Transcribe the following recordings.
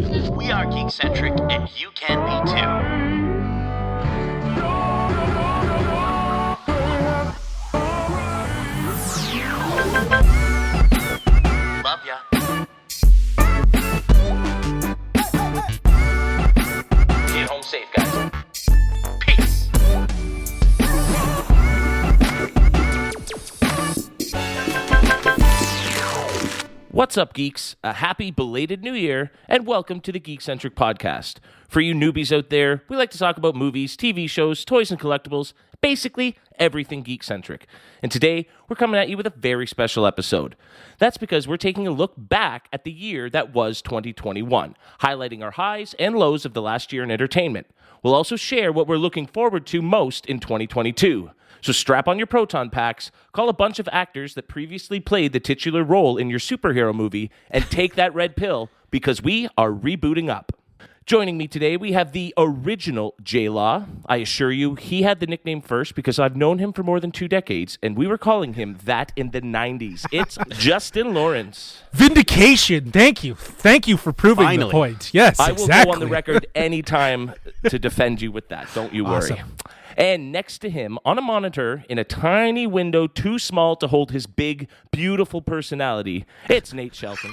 We are Geekcentric, and you can be too. Love ya. Get home safe, guys. Peace. What's up, geeks? A happy belated New Year, and welcome to the Geekcentric podcast. For you newbies out there, we like to talk about movies, TV shows, toys, and collectibles, basically everything Geekcentric. And today, we're coming at you with a very special episode. That's because we're taking a look back at the year that was 2021, highlighting our highs and lows of the last year in entertainment. We'll also share what we're looking forward to most in 2022. So strap on your proton packs, call a bunch of actors that previously played the titular role in your superhero movie, and take that red pill, because we are rebooting up. Joining me today, we have the original J-Law. I assure you, he had the nickname first because I've known him for more than 2 decades, and we were calling him that in the 90s. It's Justin Lawrence. Vindication. Thank you. Thank you for proving the point. Yes, I will exactly. go on the record anytime to defend you with that. Don't you worry. Awesome. And next to him, on a monitor, in a tiny window too small to hold his big, beautiful personality, it's Nate Shelton.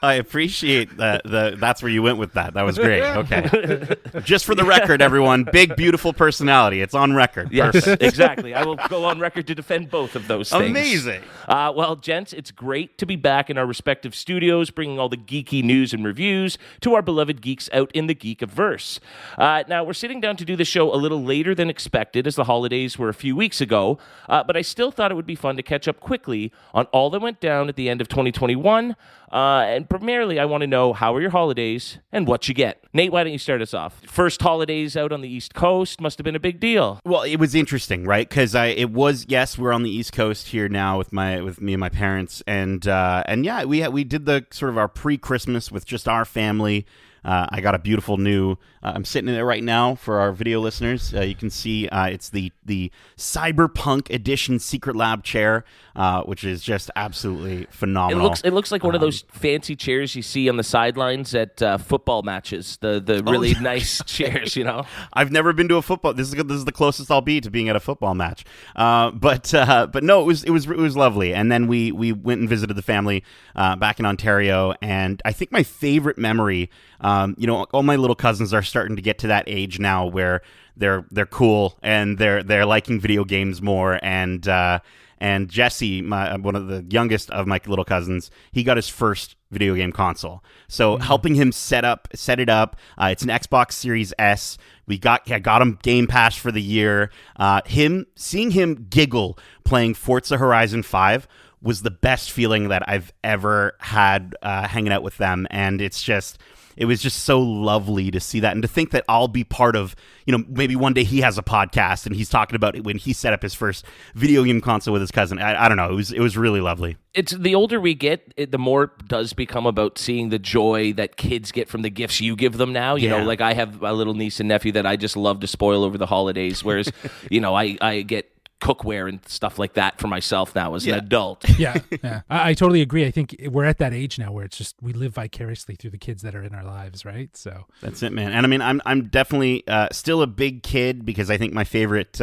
I appreciate that. That's where you went with that. That was great. Okay. Just for the record, everyone, big, beautiful personality. It's on record. Yes, Perfect. exactly. I will go on record to defend both of those things. Amazing. Well, gents, it's great to be back in our respective studios, bringing all the geeky news and reviews to our beloved geeks out in the Geek-averse. Now, we're sitting down to do the show a little later than expected, as the holidays were a few weeks ago, but I still thought it would be fun to catch up quickly on all that went down at the end of 2021, and primarily I want to know, how are your holidays and what you get? Nate, why don't you start us off? First holidays out on the East Coast must have been a big deal. Well, it was interesting, right? Because yes, we're on the East Coast here now with me and my parents, and yeah, we did the sort of our pre-Christmas with just our family. I got a beautiful new, I'm sitting in it right now for our video listeners. You can see it's the Cyberpunk Edition Secret Lab chair, which is just absolutely phenomenal. It looks like one of those fancy chairs you see on the sidelines at football matches, the really nice chairs, you know? I've never been to a football. This is the closest I'll be to being at a football match. But no, it was lovely. And then we went and visited the family back in Ontario, and I think my favorite memory, all my little cousins are starting to get to that age now where they're cool and they're liking video games more, and Jesse, one of the youngest of my little cousins, he got his first video game console. So helping him set it up. It's an Xbox Series S. I got him Game Pass for the year. Seeing him giggle playing Forza Horizon 5 was the best feeling that I've ever had hanging out with them, and it was just so lovely to see that, and to think that I'll be part of, maybe one day he has a podcast and he's talking about it when he set up his first video game console with his cousin. I don't know. It was really lovely. It's the older we get, the more it does become about seeing the joy that kids get from the gifts you give them now. You know, like I have a little niece and nephew that I just love to spoil over the holidays, whereas, I get cookware and stuff like that for myself now as an adult. Yeah. I totally agree. I think we're at that age now where it's just we live vicariously through the kids that are in our lives, right? So that's it, man. And I mean, I'm definitely still a big kid, because I think my favorite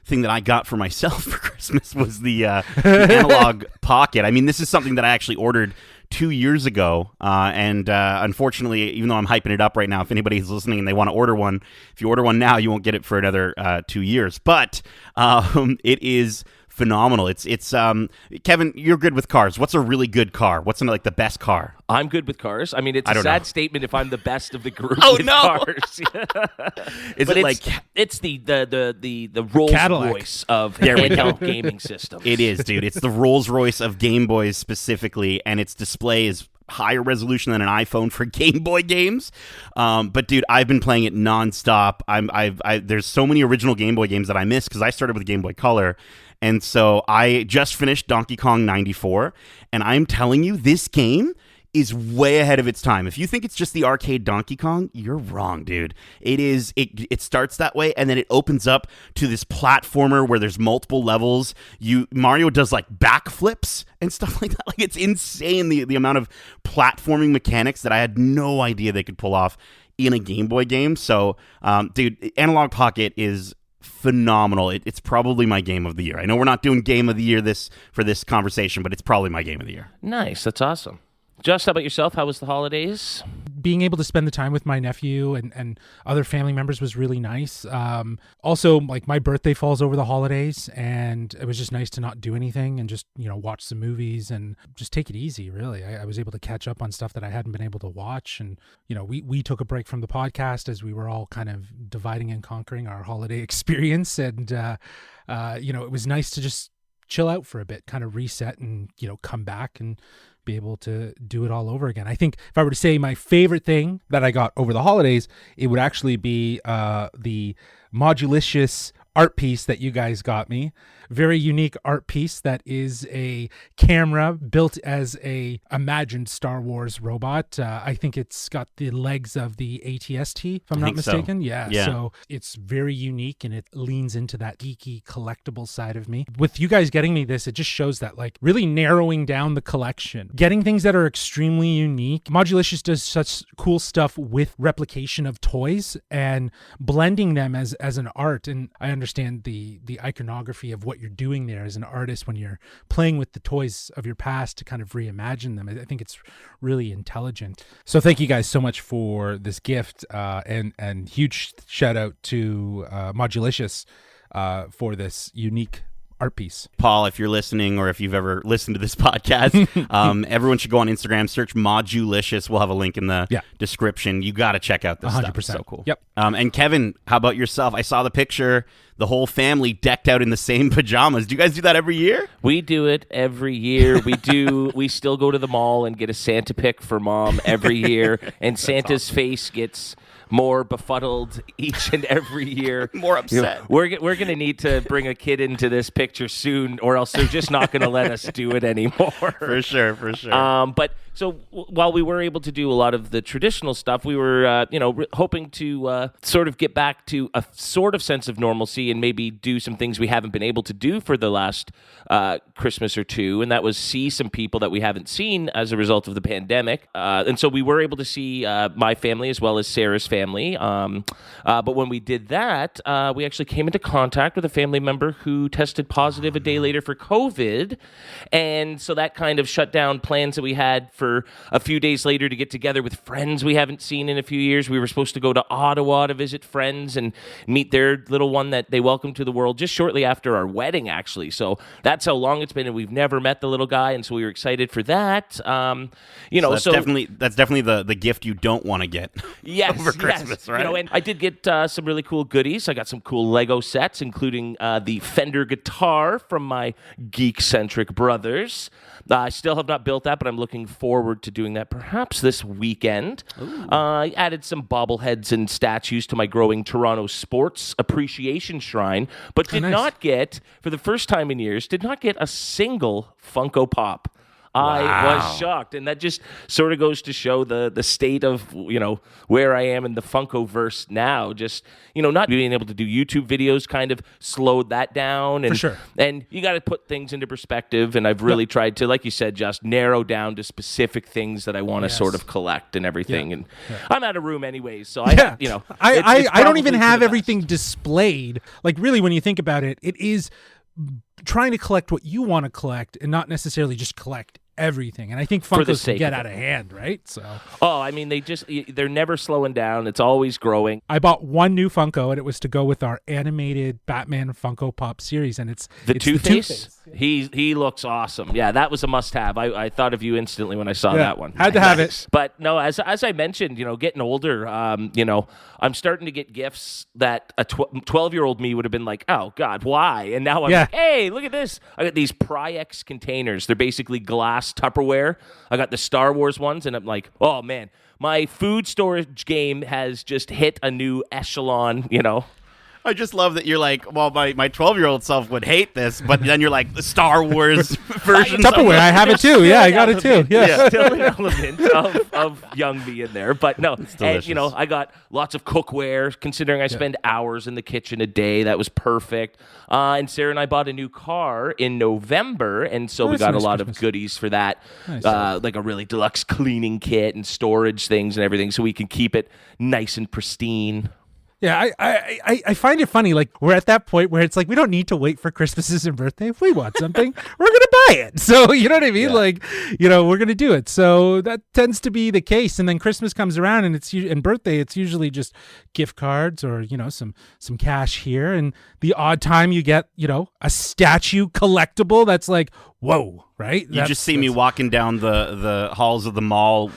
thing that I got for myself for Christmas was the Analog Pocket. I mean, this is something that I actually ordered 2 years ago, and unfortunately, even though I'm hyping it up right now, if anybody's listening and they want to order one, if you order one now, you won't get it for another 2 years. But it is phenomenal. It's Kevin, you're good with cars. What's a really good car? What's the best car? I'm good with cars. I mean, it's a sad statement if I'm the best of the group with cars. It's the Rolls Cadillac. Royce of handheld gaming systems. It is, dude. It's the Rolls Royce of Game Boys specifically, and its display is higher resolution than an iPhone for Game Boy games. But dude, I've been playing it nonstop. There's so many original Game Boy games that I missed because I started with Game Boy Color. And so I just finished Donkey Kong 94, and I'm telling you, this game is way ahead of its time. If you think it's just the arcade Donkey Kong, you're wrong, dude. It starts that way, and then it opens up to this platformer where there's multiple levels. Mario does like backflips and stuff like that. Like, it's insane the amount of platforming mechanics that I had no idea they could pull off in a Game Boy game. So, dude, Analog Pocket is phenomenal. It's probably my game of the year. I know we're not doing game of the year for this conversation, but it's probably my game of the year. Nice. That's awesome. Just, how about yourself? How was the holidays? Being able to spend the time with my nephew and other family members was really nice. Also, like, my birthday falls over the holidays, and it was just nice to not do anything and just, watch some movies and just take it easy, really. I was able to catch up on stuff that I hadn't been able to watch. And, we took a break from the podcast as we were all kind of dividing and conquering our holiday experience. And, it was nice to just chill out for a bit, kind of reset and, come back and be able to do it all over again. I think if I were to say my favorite thing that I got over the holidays, it would actually be the Modulicious art piece that you guys got me. Very unique art piece that is a camera built as a imagined Star Wars robot. I think it's got the legs of the ATST, if I'm not mistaken. So. Yeah. So it's very unique, and it leans into that geeky collectible side of me. With you guys getting me this, it just shows that, like, really narrowing down the collection, getting things that are extremely unique. Modulicious does such cool stuff with replication of toys and blending them as an art. And I understand the iconography of what you're doing there as an artist when you're playing with the toys of your past to kind of reimagine them. I think it's really intelligent. So thank you guys so much for this gift, and huge shout out to Modulicious for this unique art piece. Paul, if you're listening, or if you've ever listened to this podcast, everyone should go on Instagram, search Modulicious. We'll have a link in the description. You got to check out this 100%. Stuff. It's so cool. Yep. And Kevin, how about yourself? I saw the picture, the whole family decked out in the same pajamas. Do you guys do that every year? We do it every year. We still go to the mall and get a Santa pic for Mom every year, and Santa's face gets more befuddled each and every year. More upset. We're going to need to bring a kid into this picture soon, or else they're just not going to let us do it anymore. For sure. But so while we were able to do a lot of the traditional stuff, we were, hoping to sort of get back to a sort of sense of normalcy and maybe do some things we haven't been able to do for the last Christmas or two, and that was see some people that we haven't seen as a result of the pandemic. And so we were able to see my family as well as Sarah's family. But when we did that, we actually came into contact with a family member who tested positive a day later for COVID. And so that kind of shut down plans that we had for a few days later to get together with friends we haven't seen in a few years. We were supposed to go to Ottawa to visit friends and meet their little one that they welcomed to the world just shortly after our wedding, actually. So that's how long it's been, and we've never met the little guy, and so we were excited for that. That's definitely the gift you don't want to get. Yes, over Christmas, right? And I did get some really cool goodies. I got some cool Lego sets, including the Fender guitar from my Geekcentric brothers. I still have not built that, but I'm looking forward to doing that perhaps this weekend. I added some bobbleheads and statues to my growing Toronto sports appreciation shrine, but did not get, for the first time in years, a single Funko Pop. I was shocked, and that just sort of goes to show the state of, where I am in the Funkoverse now. Just, not being able to do YouTube videos kind of slowed that down. And, for sure. And you got to put things into perspective, and I've really tried to, like you said, just narrow down to specific things that I want to sort of collect and everything. Yeah. And I'm out of room anyways, so I don't even have everything displayed. Like, really, when you think about it, it is trying to collect what you want to collect and not necessarily just collect everything. And I think Funkos can get out of hand, right? So, they're never slowing down. It's always growing. I bought one new Funko, and it was to go with our animated Batman Funko Pop series, and it's Two-Face. He looks awesome. Yeah, that was a must-have. I thought of you instantly when I saw that one. Had to have it. But no, as I mentioned, getting older, I'm starting to get gifts that a 12-year-old me would have been like, oh God, why? And now I'm like, hey, look at this. I got these Pry-X containers. They're basically glass Tupperware. I got the Star Wars ones, and I'm like, oh man, my food storage game has just hit a new echelon, I just love that you're like, well, my 12-year-old self would hate this, but then you're like the Star Wars version. Tupperware, I have it too. Yeah, I got it too. Yeah. Still an element of young me in there. But no, and, delicious. I got lots of cookware, considering I spend hours in the kitchen a day. That was perfect. And Sarah and I bought a new car in November, and so we that's got nice a lot Christmas. of goodies for that, Nice. like a really deluxe cleaning kit and storage things and everything, so we can keep it nice and pristine. Yeah, I find it funny. Like, we're at that point where it's like, we don't need to wait for Christmases and birthday. If we want something, we're going to buy it. So, you know what I mean? Yeah. Like, we're going to do it. So that tends to be the case. And then Christmas comes around and birthday, it's usually just gift cards or, some cash here. And the odd time you get, a statue collectible that's like, whoa, right? You just see me walking down the halls of the mall,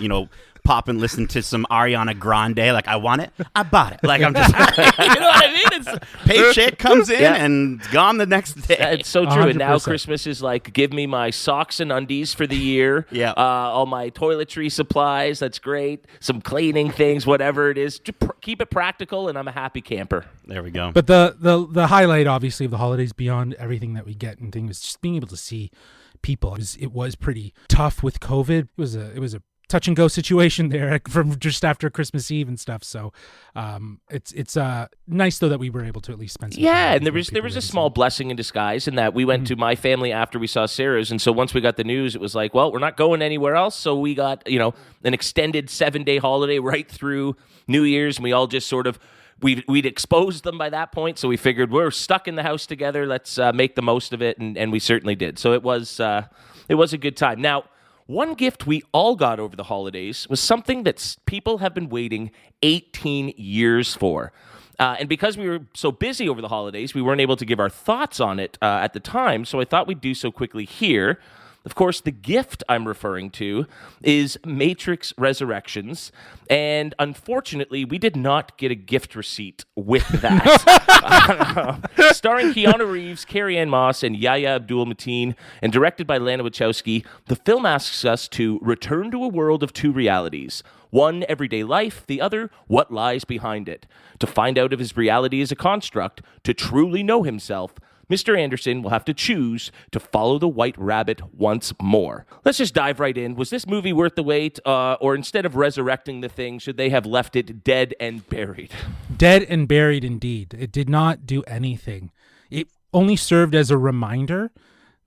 pop and listen to some Ariana Grande. Like, I want it, I bought it. Like, I'm just, you know what I mean? It's paycheck comes in and it's gone the next day. It's so true. And now 100%. Christmas is like, give me my socks and undies for the year. Yeah. All my toiletry supplies. That's great. Some cleaning things, whatever it is. Keep it practical, and I'm a happy camper. There we go. But the highlight, obviously, of the holidays, beyond everything that we get and things, is just being able to see people. It was pretty tough with COVID. It was a touch and go situation there from just after Christmas Eve and stuff. So it's nice though that we were able to at least spend some time. Yeah, with and there people was a we small blessing in disguise in that we went to my family after we saw Sarah's, and so once we got the news, it was like, well, we're not going anywhere else, so we got an extended 7-day holiday right through New Year's, and we all just sort of we'd exposed them by that point, so we figured we're stuck in the house together. Let's make the most of it, and we certainly did. So it was a good time. Now, one gift we all got over the holidays was something that people have been waiting 18 years for. And because we were so busy over the holidays, we weren't able to give our thoughts on it at the time, so I thought we'd do so quickly here. Of course, the gift I'm referring to is Matrix Resurrections, and unfortunately, we did not get a gift receipt with that. Starring Keanu Reeves, Carrie-Anne Moss, and Yahya Abdul-Mateen, and directed by Lana Wachowski, the film asks us to return to a world of two realities. One, everyday life, the other, what lies behind it. To find out if his reality is a construct, to truly know himself, Mr. Anderson will have to choose to follow the White Rabbit once more. Let's just dive right in. Was this movie worth the wait, or instead of resurrecting the thing, should they have left it dead and buried? Dead and buried, indeed. It did not do anything. It only served as a reminder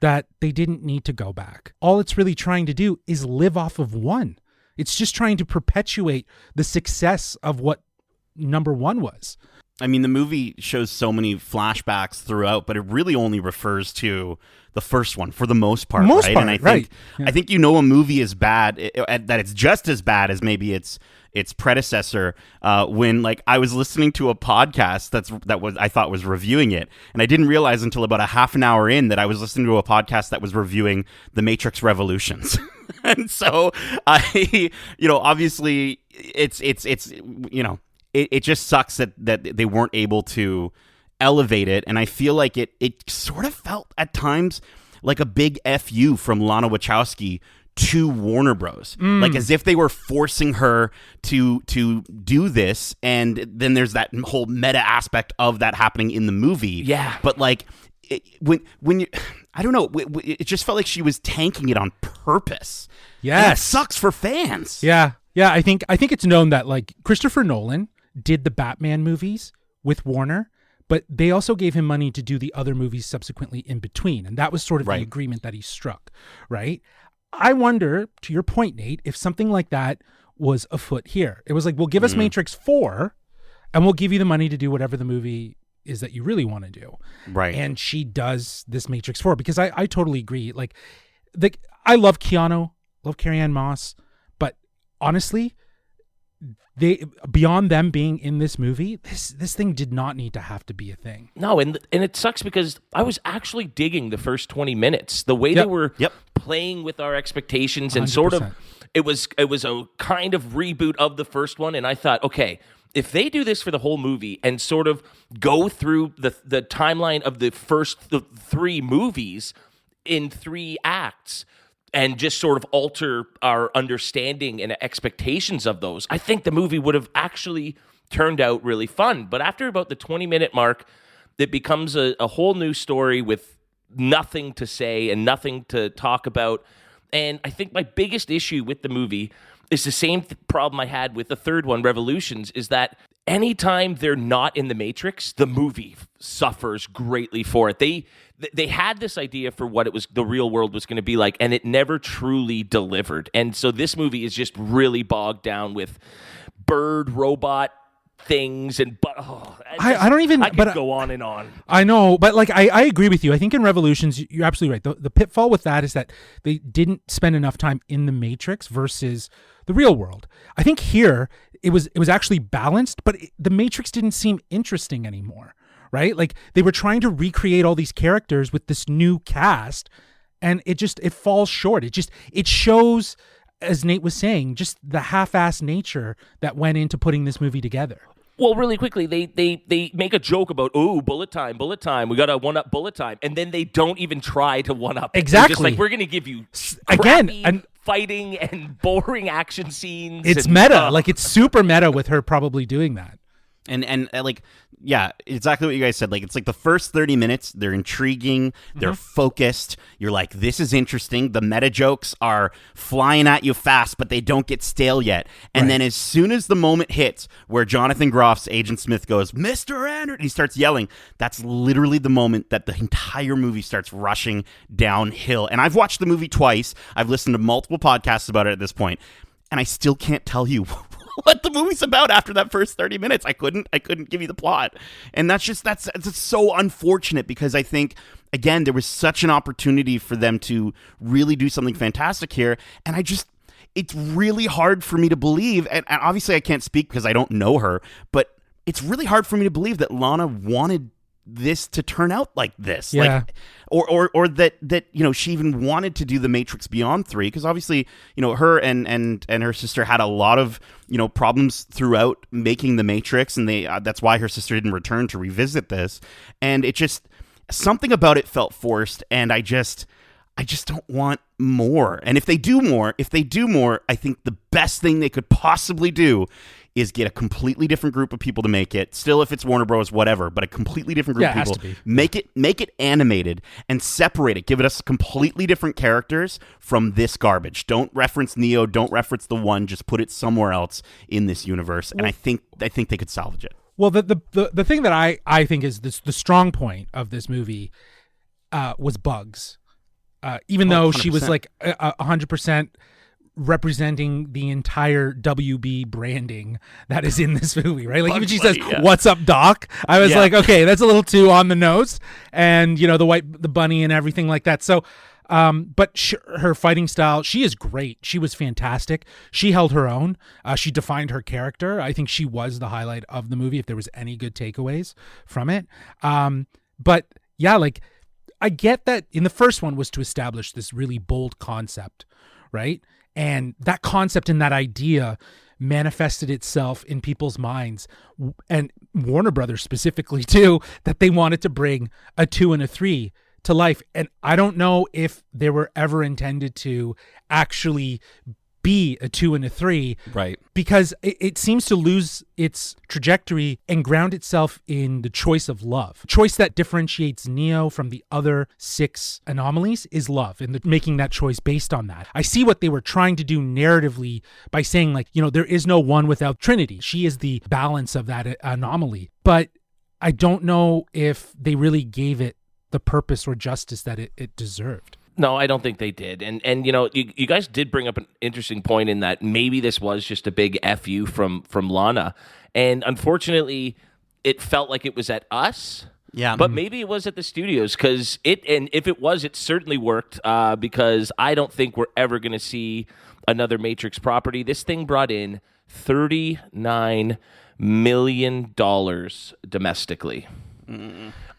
that they didn't need to go back. All it's really trying to do is live off of one. It's just trying to perpetuate the success of what number one was. I mean, the movie shows so many flashbacks throughout, but it really only refers to the first one for the most part, right? And I think a movie is bad, that it's just as bad as maybe its predecessor. When like I was listening to a podcast I thought was reviewing it, and I didn't realize until about a half an hour in that I was listening to a podcast that was reviewing The Matrix Revolutions. And so obviously it just sucks that they weren't able to elevate it, and I feel like it sort of felt at times like a big FU from Lana Wachowski to Warner Bros. Like as if they were forcing her to do this, and then there's that whole meta aspect of that happening in the movie. Yeah. But like when you, I don't know, it just felt like she was tanking it on purpose. Yes. And it sucks for fans. Yeah. I think it's known that like Christopher Nolan did the Batman movies with Warner, but they also gave him money to do the other movies subsequently in between. And that was sort of the agreement that he struck, right? I wonder, to your point, Nate, if something like that was afoot here. It was like, well, give us Matrix 4 and we'll give you the money to do whatever the movie is that you really want to do. Right. And she does this Matrix 4 because I totally agree. Like, I love Keanu, love Carrie-Anne Moss, but honestly, beyond them being in this movie, this thing did not need to have to be a thing. No, and it sucks because I was actually digging the first 20 minutes. The way they were playing with our expectations and 100%. sort of it was a kind of reboot of the first one, and I thought, okay, if they do this for the whole movie and sort of go through the timeline of the first three movies in 3 acts and just sort of alter our understanding and expectations of those, I think the movie would have actually turned out really fun. But after about the 20-minute mark, it becomes a whole new story with nothing to say and nothing to talk about. And I think my biggest issue with the movie is the same problem I had with the third one, Revolutions, is that anytime they're not in the Matrix, the movie suffers greatly for it. They had this idea for what the real world was going to be like, and it never truly delivered. And so this movie is just really bogged down with bird robot things and I could go on and on. I know, but like I agree with you. I think in Revolutions you're absolutely right. The pitfall with that is that they didn't spend enough time in the Matrix versus the real world. I think here it was actually balanced, but the Matrix didn't seem interesting anymore, right? Like they were trying to recreate all these characters with this new cast, and it falls short. It shows, as Nate was saying, just the half-assed nature that went into putting this movie together. Well, really quickly, they make a joke about, bullet time. We got to one-up bullet time. And then they don't even try to one-up it. Exactly. They're just like, we're going to give you again fighting and boring action scenes. It's meta. Like, it's super meta with her probably doing that. And like, yeah, exactly what you guys said. Like, it's like the first 30 minutes, they're intriguing, they're focused. You're like, this is interesting. The meta jokes are flying at you fast, but they don't get stale yet. And then as soon as the moment hits where Jonathan Groff's Agent Smith goes, Mr. Anderson, he starts yelling, that's literally the moment that the entire movie starts rushing downhill. And I've watched the movie twice. I've listened to multiple podcasts about it at this point, and I still can't tell you what the movie's about after that first 30 minutes. I couldn't give you the plot. And that's so unfortunate, because I think, again, there was such an opportunity for them to really do something fantastic here. And it's really hard for me to believe, and obviously I can't speak because I don't know her, but it's really hard for me to believe that Lana wanted this to turn out like this. Yeah. Like, or that she even wanted to do the Matrix Beyond 3, because obviously her and her sister had a lot of problems throughout making the Matrix, and that's why her sister didn't return to revisit this, and it just, something about it felt forced, and I just don't want more. And if they do more, I think the best thing they could possibly do is get a completely different group of people to make it. Still, if it's Warner Bros., whatever, but a completely different group of people. Has to be. Make it animated and separate it. Give it us completely different characters from this garbage. Don't reference Neo. Don't reference the One. Just put it somewhere else in this universe. And I think they could salvage it. Well, the thing that I think is the strong point of this movie was Bugs. Even though 100%. She was like 100% representing the entire WB branding that is in this movie, right? Like, even she says, "What's up, Doc?" I was like, okay, that's a little too on the nose, and the bunny and everything like that. So, but her fighting style, she is great. She was fantastic. She held her own. She defined her character. I think she was the highlight of the movie, if there was any good takeaways from it. But yeah, like, I get that in the first one was to establish this really bold concept, right? And that concept and that idea manifested itself in people's minds, and Warner Brothers specifically too, that they wanted to bring a 2 and a 3 to life. And I don't know if they were ever intended to actually be a 2 and a 3, right? Because it seems to lose its trajectory and ground itself in the choice of love. Choice that differentiates Neo from the other 6 anomalies is love, and making that choice based on that. I see what they were trying to do narratively by saying, like, there is no one without Trinity. She is the balance of that anomaly. But I don't know if they really gave it the purpose or justice that it deserved. No, I don't think they did. And you guys did bring up an interesting point in that maybe this was just a big FU from Lana. And unfortunately, it felt like it was at us. Yeah. But maybe it was at the studios, and if it was, it certainly worked, because I don't think we're ever going to see another Matrix property. This thing brought in $39 million domestically.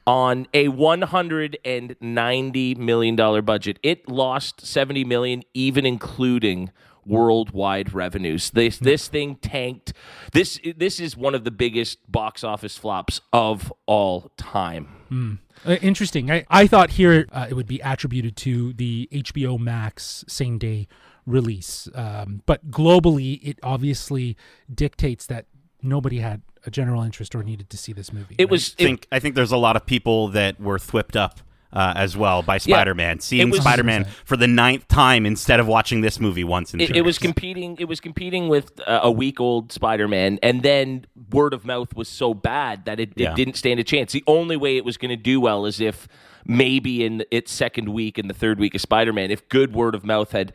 On a $190 million budget. It lost $70 million, even including worldwide revenues. This thing tanked. This is one of the biggest box office flops of all time. Interesting. I thought here it would be attributed to the HBO Max same day release, but globally it obviously dictates that nobody had a general interest or needed to see this movie. I think there's a lot of people that were thwipped up as well by Spider-Man, seeing Spider-Man 100%. for the 9th time instead of watching this movie once in It was competing with a week-old Spider-Man, and then word of mouth was so bad that it didn't stand a chance. The only way it was going to do well is if maybe in its second week, in the third week of Spider-Man, if good word of mouth had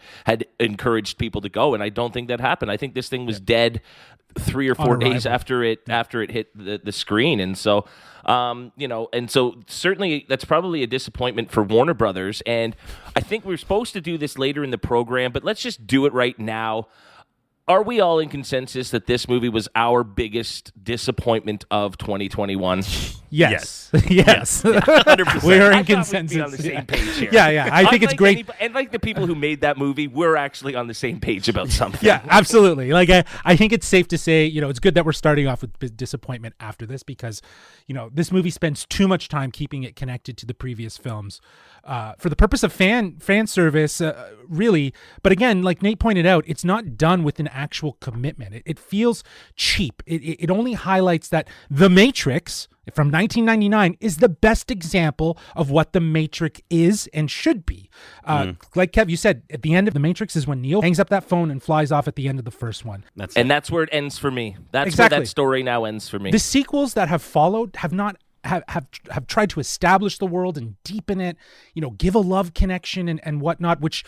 encouraged people to go, and I don't think that happened. I think this thing was dead 3 or 4 days after it hit the screen, and so and so certainly that's probably a disappointment for Warner Brothers. And I think we're supposed to do this later in the program, but let's just do it right now. Are we all in consensus that this movie was our biggest disappointment of 2021? Yes. Yes. 100%. We are I in thought consensus. we'd be on the same page here. Yeah. I think it's great. And like the people who made that movie, we're actually on the same page about something. Yeah, absolutely. Like I think it's safe to say, it's good that we're starting off with disappointment after this because, this movie spends too much time keeping it connected to the previous films, for the purpose of fan service, really. But again, like Nate pointed out, it's not done with an actual commitment. It feels cheap. It only highlights that The Matrix from 1999 is the best example of what The Matrix is and should be. Like Kev, you said, at the end of The Matrix is when Neo hangs up that phone and flies off at the end of the first one. That's where it ends for me. That's exactly where that story now ends for me. The sequels that have followed have not have tried to establish the world and deepen it, give a love connection and whatnot, which,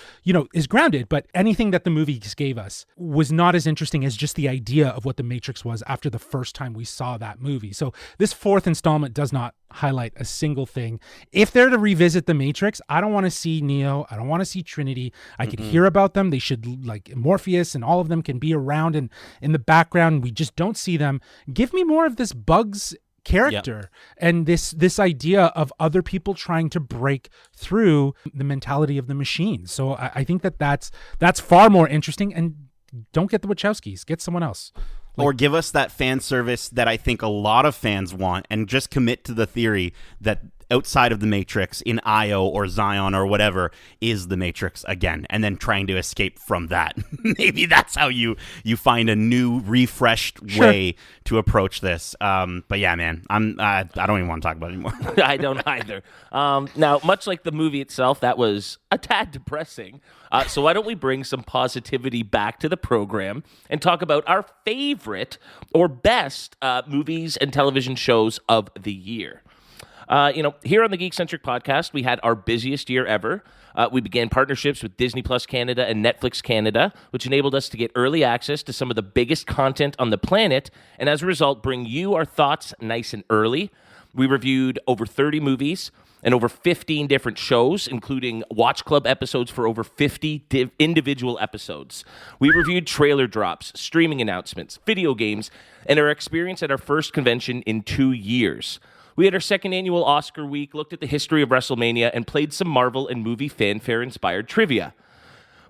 is grounded. But anything that the movies gave us was not as interesting as just the idea of what The Matrix was after the first time we saw that movie. So this fourth installment does not highlight a single thing. If they're to revisit The Matrix, I don't want to see Neo. I don't want to see Trinity. I can hear about them. They should, like Morpheus and all of them can be around and in the background. We just don't see them. Give me more of this Bugs character and this idea of other people trying to break through the mentality of the machine. So I think that's far more interesting. And don't get the Wachowskis, get someone else. Or give us that fan service that I think a lot of fans want, and just commit to the theory that outside of the Matrix, in Io or Zion or whatever, is the Matrix again, and then trying to escape from that. Maybe that's how you find a new, refreshed way to approach this. But yeah, man, I don't even want to talk about it anymore. I don't either. Now, much like the movie itself, that was a tad depressing. So why don't we bring some positivity back to the program and talk about our favorite or best movies and television shows of the year. Here on the Geekcentric podcast, we had our busiest year ever. We began partnerships with Disney Plus Canada and Netflix Canada, which enabled us to get early access to some of the biggest content on the planet, and as a result, bring you our thoughts nice and early. We reviewed over 30 movies and over 15 different shows, including Watch Club episodes for over 50 individual episodes. We reviewed trailer drops, streaming announcements, video games, and our experience at our first convention in 2 years. We had our second annual Oscar week, looked at the history of WrestleMania, and played some Marvel and movie fanfare-inspired trivia.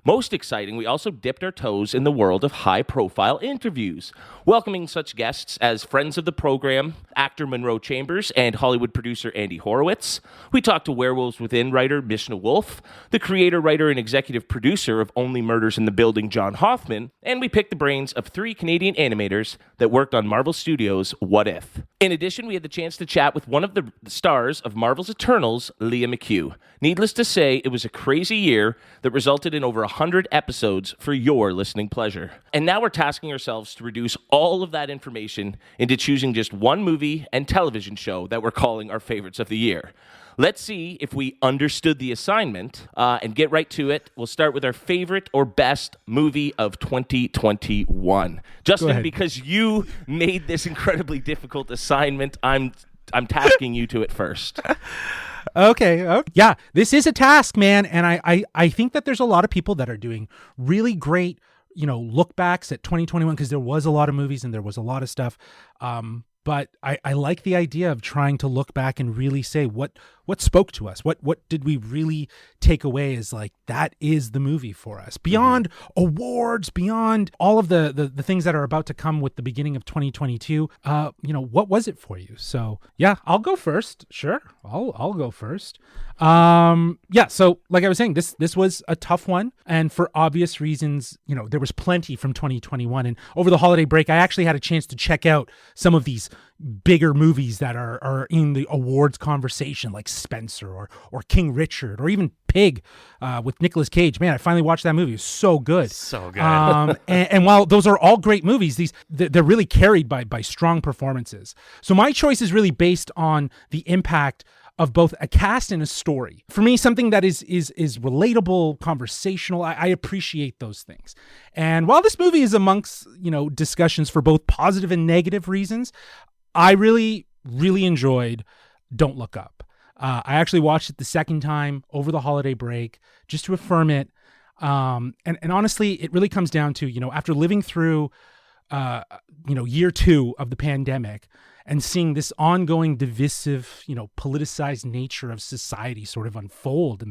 Most exciting, we also dipped our toes in the world of high-profile interviews, welcoming such guests as friends of the program, actor Monroe Chambers, and Hollywood producer Andy Horowitz. We talked to Werewolves Within writer Mishna Wolf, the creator, writer, and executive producer of Only Murders in the Building, John Hoffman, and we picked the brains of 3 Canadian animators that worked on Marvel Studios' What If. In addition, we had the chance to chat with one of the stars of Marvel's Eternals, Leah McHugh. Needless to say, it was a crazy year that resulted in over 100 episodes for your listening pleasure. And now we're tasking ourselves to reduce all of that information into choosing just one movie and television show that we're calling our favorites of the year. Let's see if we understood the assignment and get right to it. We'll start with our favorite or best movie of 2021. Justin, because you made this incredibly difficult assignment, I'm tasking you to it first. Okay. Yeah, this is a task, man. And I think that there's a lot of people that are doing really great, look backs at 2021 because there was a lot of movies and there was a lot of stuff. but I like the idea of trying to look back and really say what spoke to us. What did we really take away as like, that is the movie for us. Beyond awards, beyond all of the things that are about to come with the beginning of 2022, what was it for you? So yeah, I'll go first. Sure. I'll go first. So like I was saying, this was a tough one. And for obvious reasons, there was plenty from 2021. And over the holiday break, I actually had a chance to check out some of these bigger movies that are in the awards conversation, like Spencer or King Richard or even Pig with Nicolas Cage. Man, I finally watched that movie. It was so good. So good. And while those are all great movies, they're really carried by strong performances. So my choice is really based on the impact of both a cast and a story. For me, something that is relatable, conversational. I appreciate those things. And while this movie is amongst, discussions for both positive and negative reasons, I really, really enjoyed Don't Look Up. I actually watched it the second time over the holiday break just to affirm it. And honestly, it really comes down to, after living through, year 2 of the pandemic and seeing this ongoing divisive, politicized nature of society sort of unfold at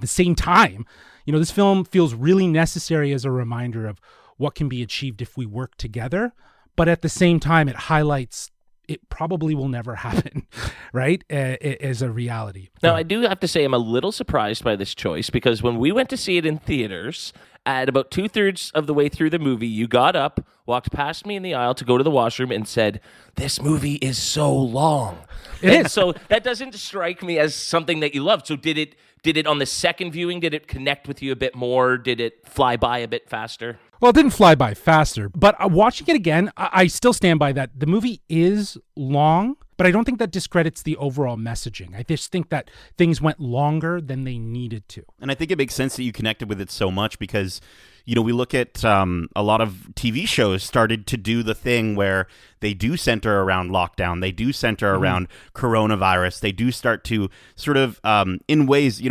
the same time, this film feels really necessary as a reminder of what can be achieved if we work together. But at the same time, it highlights it probably will never happen, right? As a reality. Now, I do have to say I'm a little surprised by this choice because when we went to see it in theaters, at about 2/3 of the way through the movie, you got up, walked past me in the aisle to go to the washroom and said, "This movie is so long." It is. So that doesn't strike me as something that you loved. So did it on the second viewing, did it connect with you a bit more? Did it fly by a bit faster? Well, it didn't fly by faster, but watching it again, I still stand by that. The movie is long, but I don't think that discredits the overall messaging. I just think that things went longer than they needed to. And I think it makes sense that you connected with it so much because, we look at a lot of TV shows started to do the thing where they do center around lockdown. They do center around coronavirus. They do start to sort of, in ways,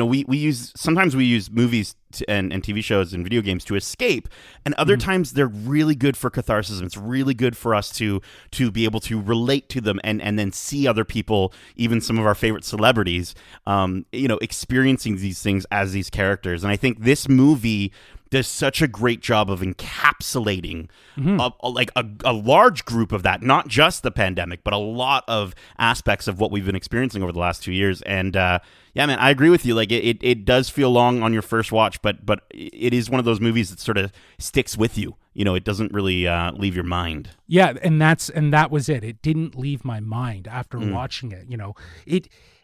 sometimes we use movies and TV shows and video games to escape. And other times they're really good for catharsis. It's really good for us to be able to relate to them and then see other people, even some of our favorite celebrities, experiencing these things as these characters. And I think this movie does such a great job of encapsulating a large group of that, not just the pandemic, but a lot of aspects of what we've been experiencing over the last 2 years. And yeah, man, I agree with you. Like it does feel long on your first watch, but it is one of those movies that sort of sticks with you. It doesn't really leave your mind. Yeah, and that was it. It didn't leave my mind after watching it.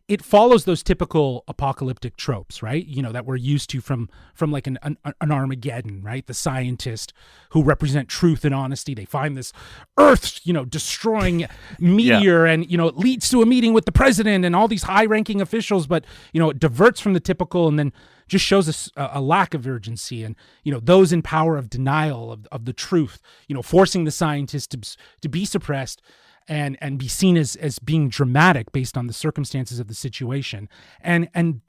It follows those typical apocalyptic tropes, right? That we're used to from like an Armageddon, right? The scientists who represent truth and honesty. They find this Earth, destroying meteor, and it leads to a meeting with the president and all these high-ranking officials. But it diverts from the typical, and then just shows us a lack of urgency, and those in power of denial of the truth, forcing the scientists to be suppressed. And be seen as being dramatic based on the circumstances of the situation, and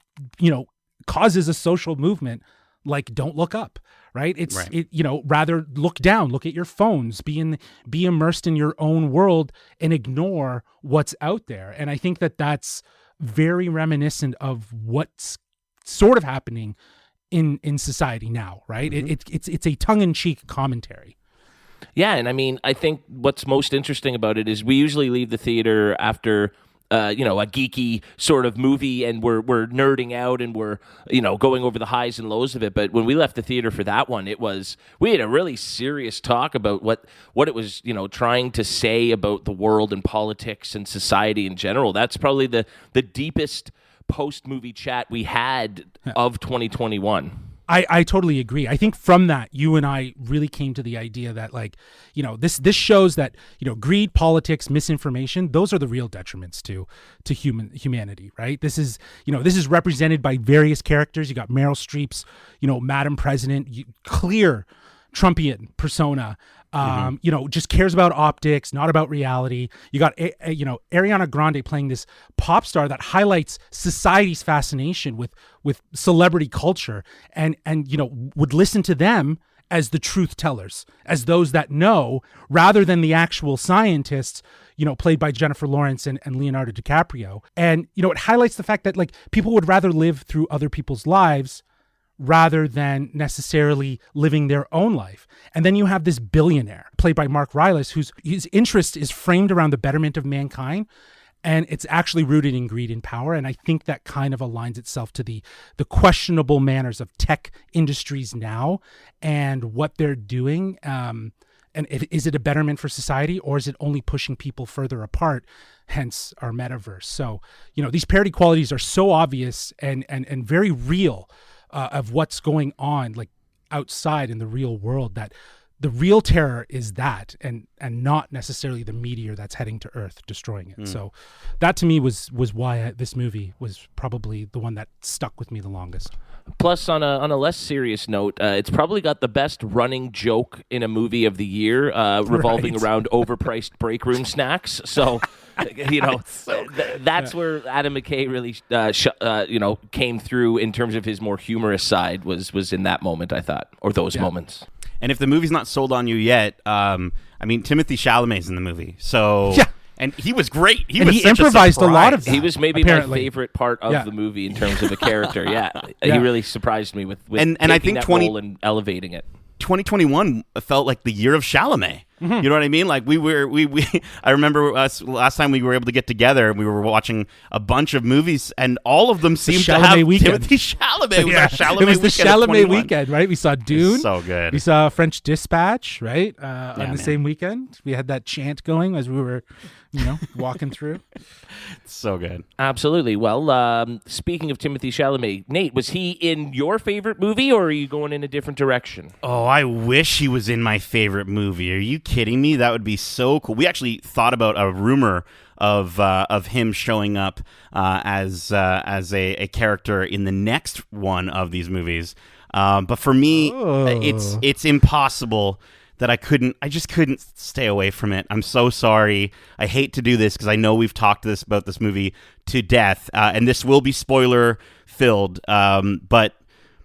causes a social movement like Don't Look Up, right? It's right. Rather look down, look at your phones, be immersed in your own world and ignore what's out there. And I think that that's very reminiscent of what's sort of happening in society now, right? It's a tongue-in-cheek commentary. Yeah, and I mean, I think what's most interesting about it is we usually leave the theater after, a geeky sort of movie, and we're nerding out and we're, going over the highs and lows of it. But when we left the theater for that one, we had a really serious talk about what it was, trying to say about the world and politics and society in general. That's probably the deepest post-movie chat we had of 2021. I totally agree. I think from that, you and I really came to the idea that, this shows that, greed, politics, misinformation, those are the real detriments to humanity, right? This is represented by various characters. You got Meryl Streep's, Madam President, clear Trumpian persona, just cares about optics, not about reality. You got, Ariana Grande playing this pop star that highlights society's fascination with celebrity culture and would listen to them as the truth tellers, as those that know, rather than the actual scientists, played by Jennifer Lawrence and Leonardo DiCaprio. And, it highlights the fact that like people would rather live through other people's lives rather than necessarily living their own life. And then you have this billionaire played by Mark Rylance, his interest is framed around the betterment of mankind. And it's actually rooted in greed and power. And I think that kind of aligns itself to the questionable manners of tech industries now and what they're doing. And is it a betterment for society, or is it only pushing people further apart, hence our metaverse? So, these parody qualities are so obvious and very real of what's going on like outside in the real world, that the real terror is that and not necessarily the meteor that's heading to Earth, destroying it. So that to me was why this movie was probably the one that stuck with me the longest. Plus, on a less serious note, it's probably got the best running joke in a movie of the year, revolving around overpriced break room snacks. So, that's where Adam McKay really, came through in terms of his more humorous side. Was in that moment, I thought, or those moments. And if the movie's not sold on you yet, Timothy Chalamet's in the movie, so yeah. And he was great. He improvised a lot of that. He was maybe apparently my favorite part of the movie in terms of a character. He really surprised me with and taking I think that role and elevating it. 2021 felt like the year of Chalamet. You know what I mean? Like I remember us last time we were able to get together and we were watching a bunch of movies and all of them seemed to have weekend. Timothy Chalamet. It was our Chalamet it was the weekend Chalamet weekend, right? We saw Dune. So good. We saw French Dispatch, right? On the same weekend. We had that chant going as we were, walking through. So good. Absolutely. Well, speaking of Timothy Chalamet, Nate, was he in your favorite movie, or are you going in a different direction? Oh, I wish he was in my favorite movie. Are you kidding me? That would be so cool. We actually thought about a rumor of him showing up as a character in the next one of these movies. But for me, it's impossible that I just couldn't stay away from it. I'm so sorry. I hate to do this because I know we've talked about this movie to death, and this will be spoiler filled. But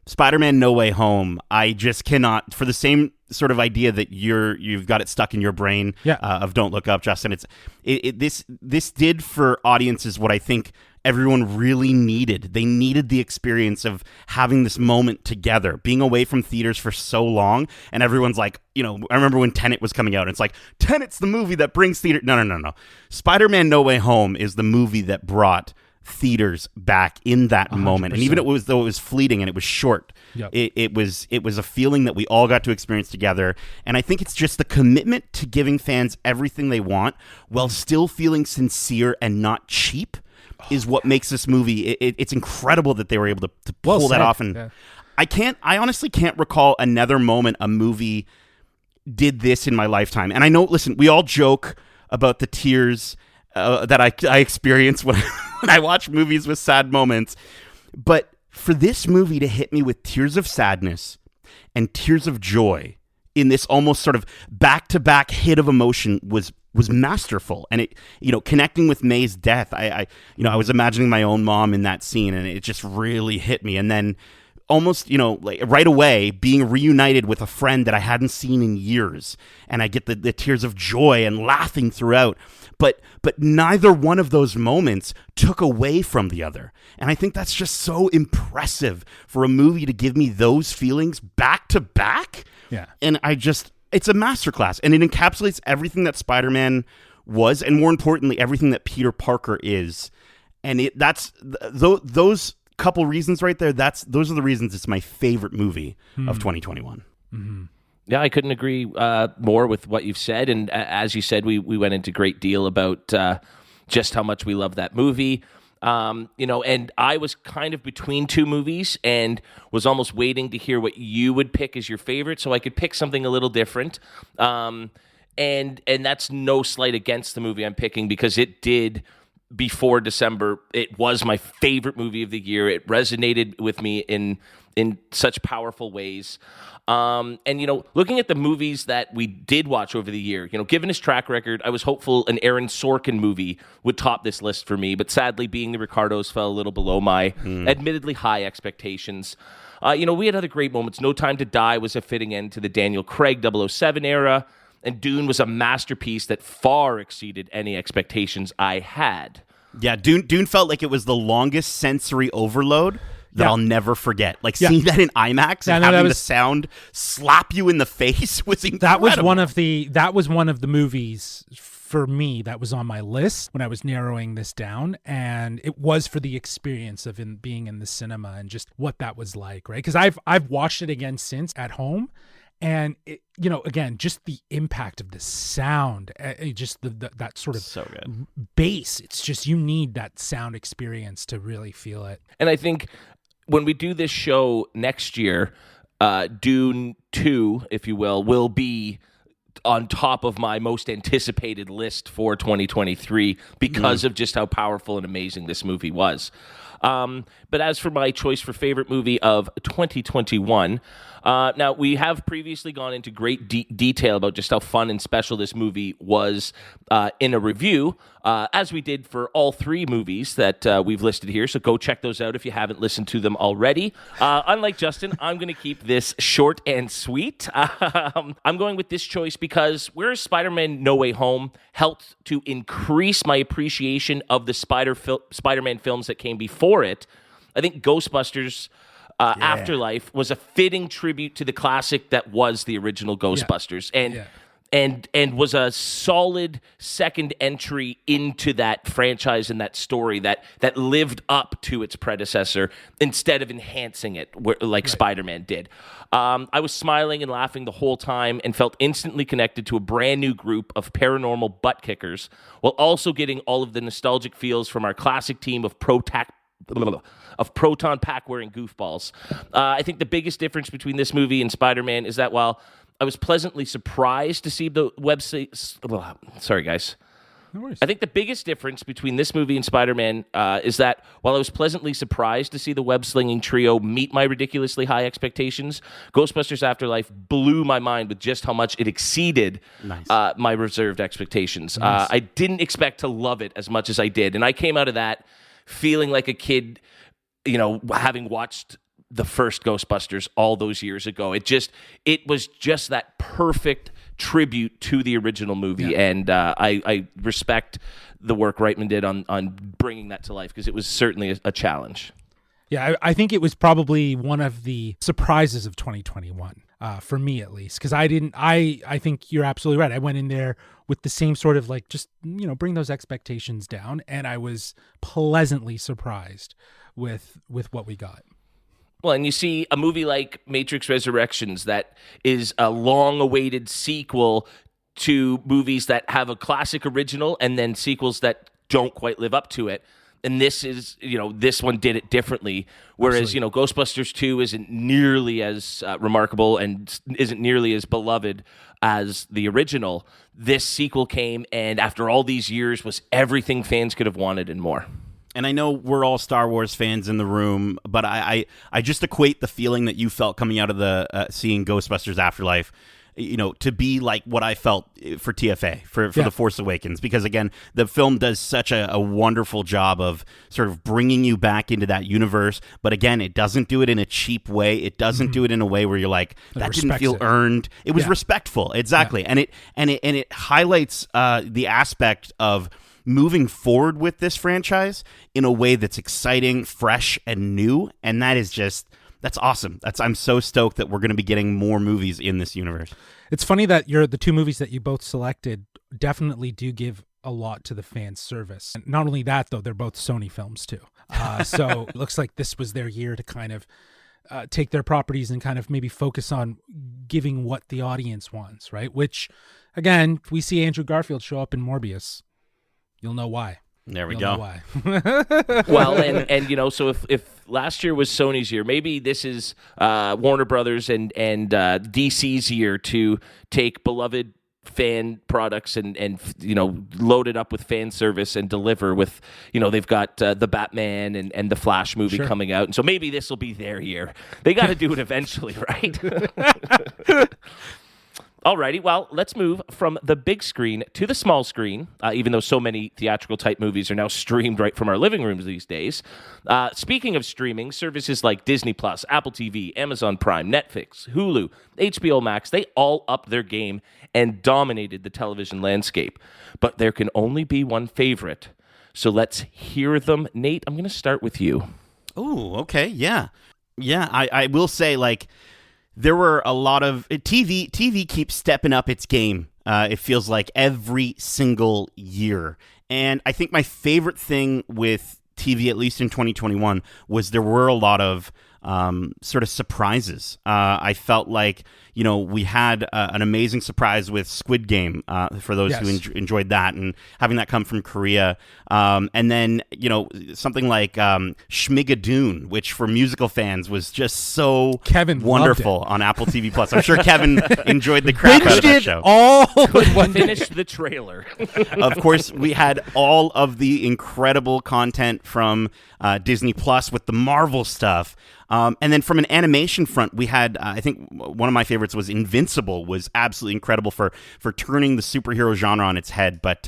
Spider-Man: No Way Home, I just cannot, for the same sort of idea that you've got it stuck in your brain of Don't Look Up, Justin. This did for audiences what I think everyone really needed. They needed the experience of having this moment together, being away from theaters for so long, and everyone's like, I remember when Tenet was coming out, and it's like, Tenet's the movie that brings theater. No. Spider-Man: No Way Home is the movie that brought theaters back in that 100%. Moment, and even though it was fleeting and it was short, it was a feeling that we all got to experience together. And I think it's just the commitment to giving fans everything they want while still feeling sincere and not cheap is what makes this movie. It's incredible that they were able to pull that off. And I honestly can't recall another moment a movie did this in my lifetime. And I know, listen, we all joke about the tears that I experience when I watch movies with sad moments, but for this movie to hit me with tears of sadness and tears of joy in this almost sort of back-to-back hit of emotion was masterful. And it, connecting with May's death, I was imagining my own mom in that scene, and it just really hit me. And then almost, like right away, being reunited with a friend that I hadn't seen in years, and I get the tears of joy and laughing throughout. But neither one of those moments took away from the other. And I think that's just so impressive for a movie to give me those feelings back to back. Yeah. And it's a masterclass, and it encapsulates everything that Spider-Man was, and more importantly, everything that Peter Parker is. And those couple reasons right there, those are the reasons it's my favorite movie of 2021. Mm-hmm. Yeah, I couldn't agree more with what you've said. And as you said, we went into a great deal about just how much we love that movie. And I was kind of between two movies and was almost waiting to hear what you would pick as your favorite so I could pick something a little different. And that's no slight against the movie I'm picking, because it did, before December, it was my favorite movie of the year. It resonated with me in such powerful ways. Looking at the movies that we did watch over the year, given his track record, I was hopeful an Aaron Sorkin movie would top this list for me. But sadly, Being the Ricardos fell a little below my admittedly high expectations. We had other great moments. No Time to Die was a fitting end to the Daniel Craig 007 era. And Dune was a masterpiece that far exceeded any expectations I had. Yeah, Dune felt like it was the longest sensory overload that I'll never forget. Like seeing that in IMAX and having the sound slap you in the face was incredible. That was one of the movies for me that was on my list when I was narrowing this down, and it was for the experience of being in the cinema and just what that was like, right? Because I've watched it again since at home. And it, again, just the impact of the sound, just that sort of so good bass. It's just, you need that sound experience to really feel it. And I think when we do this show next year, Dune 2, if you will be on top of my most anticipated list for 2023 because of just how powerful and amazing this movie was. But as for my choice for favorite movie of 2021, now we have previously gone into great detail about just how fun and special this movie was in a review, as we did for all three movies that we've listed here. So go check those out if you haven't listened to them already. Unlike Justin, I'm going to keep this short and sweet. I'm going with this choice because whereas Spider-Man No Way Home helped to increase my appreciation of the Spider-Man films that came before it, I think Ghostbusters Afterlife was a fitting tribute to the classic that was the original Ghostbusters, and was a solid second entry into that franchise and that story that lived up to its predecessor instead of enhancing it like Spider-Man did. I was smiling and laughing the whole time and felt instantly connected to a brand new group of paranormal butt kickers, while also getting all of the nostalgic feels from our classic team of proton pack wearing goofballs. I think the biggest difference between this movie and Spider-Man is that while I was pleasantly surprised to see the sorry guys. No worries. I think the biggest difference between this movie and Spider-Man is that while I was pleasantly surprised to see the web-slinging trio meet my ridiculously high expectations, Ghostbusters Afterlife blew my mind with just how much it exceeded my reserved expectations. Nice. I didn't expect to love it as much as I did, and I came out of that feeling like a kid, having watched the first Ghostbusters all those years ago. It was just that perfect tribute to the original movie, and I respect the work Reitman did on bringing that to life, because it was certainly a challenge. Yeah, I think it was probably one of the surprises of 2021, for me at least, because I think you're absolutely right. I went in there with the same sort of bring those expectations down, and I was pleasantly surprised with what we got. Well, and you see a movie like Matrix Resurrections that is a long-awaited sequel to movies that have a classic original and then sequels that don't quite live up to it. And this is, this one did it differently. Whereas, Ghostbusters 2 isn't nearly as remarkable and isn't nearly as beloved as the original. This sequel came, and after all these years, was everything fans could have wanted and more. And I know we're all Star Wars fans in the room, but I just equate the feeling that you felt coming out of the seeing Ghostbusters Afterlife, to be like what I felt for TFA, for The Force Awakens. Because, again, the film does such a wonderful job of sort of bringing you back into that universe. But, again, it doesn't do it in a cheap way. It doesn't do it in a way where you're like, that didn't feel earned. It was respectful, exactly. Yeah. And it highlights the aspect of moving forward with this franchise in a way that's exciting, fresh, and new. And that's awesome. I'm so stoked that we're going to be getting more movies in this universe. It's funny that the two movies that you both selected definitely do give a lot to the fan service. And not only that, though, they're both Sony films too. So it looks like this was their year to kind of take their properties and kind of maybe focus on giving what the audience wants, right? Which, again, we see Andrew Garfield show up in Morbius. You'll know why. There we You'll go. Know why. Well, and so if last year was Sony's year, maybe this is Warner Brothers and DC's year to take beloved fan products and load it up with fan service and deliver with, they've got the Batman and the Flash movie coming out, and so maybe this will be their year. They got to do it eventually, right? Alrighty, well, let's move from the big screen to the small screen, even though so many theatrical-type movies are now streamed right from our living rooms these days. Speaking of streaming, services like Disney+, Apple TV, Amazon Prime, Netflix, Hulu, HBO Max, they all upped their game and dominated the television landscape. But there can only be one favorite, so let's hear them. Nate, I'm going to start with you. Oh, okay, yeah. Yeah, I will say, like, there were a lot of TV keeps stepping up its game. It feels like every single year. And I think my favorite thing with TV, at least in 2021, was there were a lot of sort of surprises. I felt like, we had an amazing surprise with Squid Game for those who enjoyed that, and having that come from Korea. And then, something like Schmigadoon, which for musical fans was just so Kevin wonderful on Apple TV Plus. I'm sure Kevin enjoyed the crap out of that show. Couldn't finish the trailer. Of course, we had all of the incredible content from Disney Plus with the Marvel stuff. And then from an animation front, we had, I think one of my favorites was Invincible, was absolutely incredible for turning the superhero genre on its head. But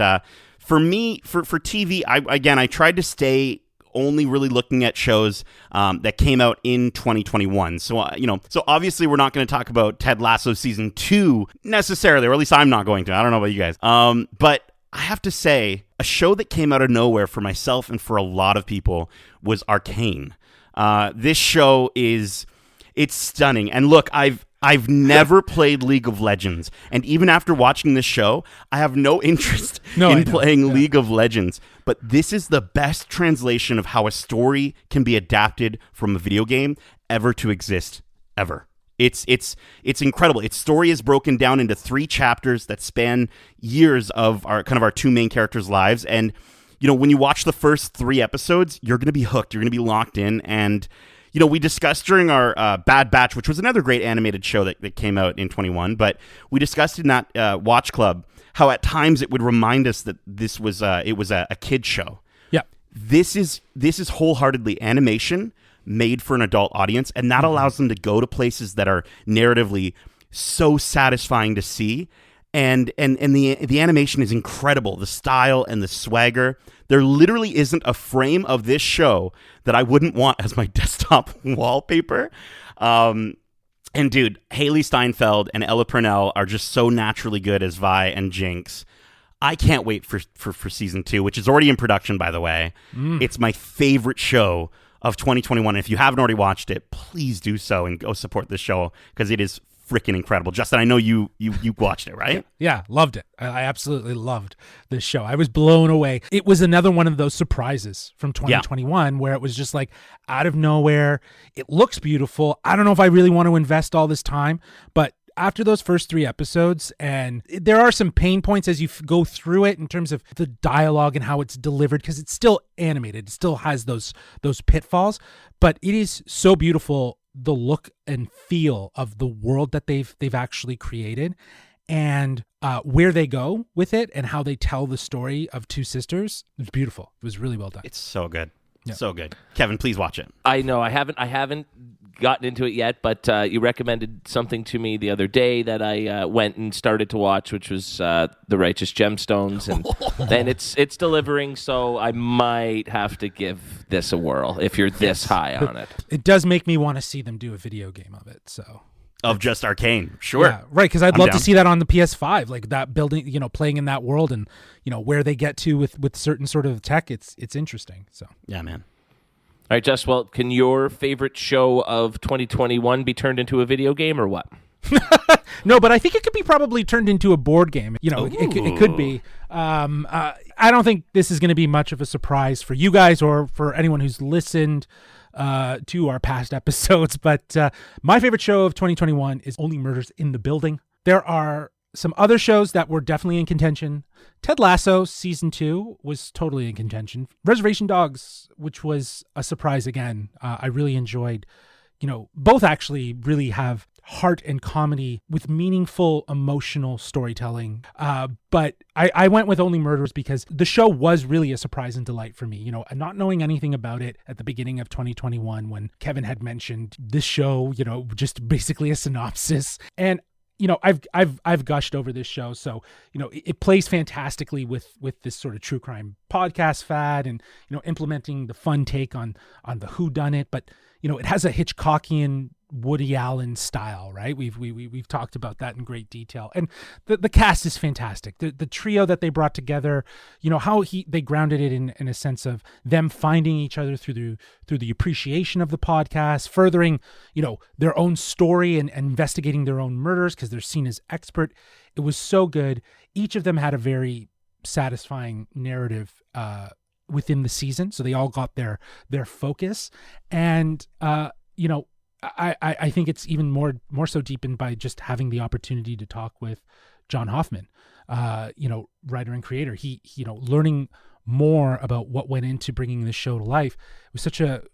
for me, for TV, I tried to stay only really looking at shows that came out in 2021. So, so obviously we're not going to talk about Ted Lasso Season 2 necessarily, or at least I'm not going to. I don't know about you guys. But I have to say, a show that came out of nowhere for myself and for a lot of people was Arcane. This show it's stunning. And look, I've never played League of Legends, and even after watching this show, I have no interest in playing League of Legends. But this is the best translation of how a story can be adapted from a video game ever to exist, ever. It's incredible. Its story is broken down into 3 chapters that span years of our two main characters' lives. And when you watch the first 3 episodes, you're going to be hooked. You're going to be locked in. And we discussed during our Bad Batch, which was another great animated show that came out in 21, but we discussed in that Watch Club how at times it would remind us that this was it was a kid show. Yeah, this is wholeheartedly animation made for an adult audience, and that allows them to go to places that are narratively so satisfying to see. And the animation is incredible. The style and the swagger. There literally isn't a frame of this show that I wouldn't want as my desktop wallpaper. And dude, Haley Steinfeld and Ella Purnell are just so naturally good as Vi and Jinx. I can't wait for season 2, which is already in production, by the way. It's my favorite show of 2021. If you haven't already watched it, please do so and go support this show, because it is freaking incredible. Justin, I know you watched it, right? Yeah, loved it. I absolutely loved this show. I was blown away. It was another one of those surprises from 2021 where it was just like out of nowhere. It looks beautiful. I don't know if I really want to invest all this time, but after those first 3 episodes, and there are some pain points as you go through it in terms of the dialogue and how it's delivered, because it's still animated. It still has those pitfalls, but it is so beautiful, the look and feel of the world that they've actually created, and where they go with it and how they tell the story of 2 sisters. It was beautiful. It was really well done. It's so good. Yeah. So good. Kevin, please watch it. I know. I haven't gotten into it yet, but you recommended something to me the other day that I went and started to watch, which was The Righteous Gemstones, and it's delivering, so I might have to give this a whirl if you're this high on it. It does make me want to see them do a video game of it, so. Of just Arcane, sure. Yeah, right, because I'd love to see that on the PS5, like that building, playing in that world, and where they get to with certain sort of tech. It's interesting. So yeah, man. All right, Jess. Well, can your favorite show of 2021 be turned into a video game or what? No, but I think it could be probably turned into a board game. It could be. I don't think this is going to be much of a surprise for you guys or for anyone who's listened to our past episodes, but my favorite show of 2021 is Only Murders in the Building. There are some other shows that were definitely in contention. Ted Lasso season 2 was totally in contention. Reservation Dogs, which was a surprise again. I really enjoyed. Both actually really have heart and comedy with meaningful emotional storytelling. But I went with Only Murders because the show was really a surprise and delight for me. Not knowing anything about it at the beginning of 2021 when Kevin had mentioned this show, just basically a synopsis. And I've gushed over this show, so it plays fantastically with this sort of true crime podcast fad, and implementing the fun take on the whodunit, but it has a Hitchcockian Woody Allen style, right? We've talked about that in great detail, and the cast is fantastic. The trio that they brought together, how they grounded it in a sense of them finding each other through the appreciation of the podcast, furthering their own story and investigating their own murders because they're seen as expert. It was so good. Each of them had a very satisfying narrative within the season, so they all got their focus, and I think it's even more so deepened by just having the opportunity to talk with John Hoffman, writer and creator. He learning more about what went into bringing this show to life. It was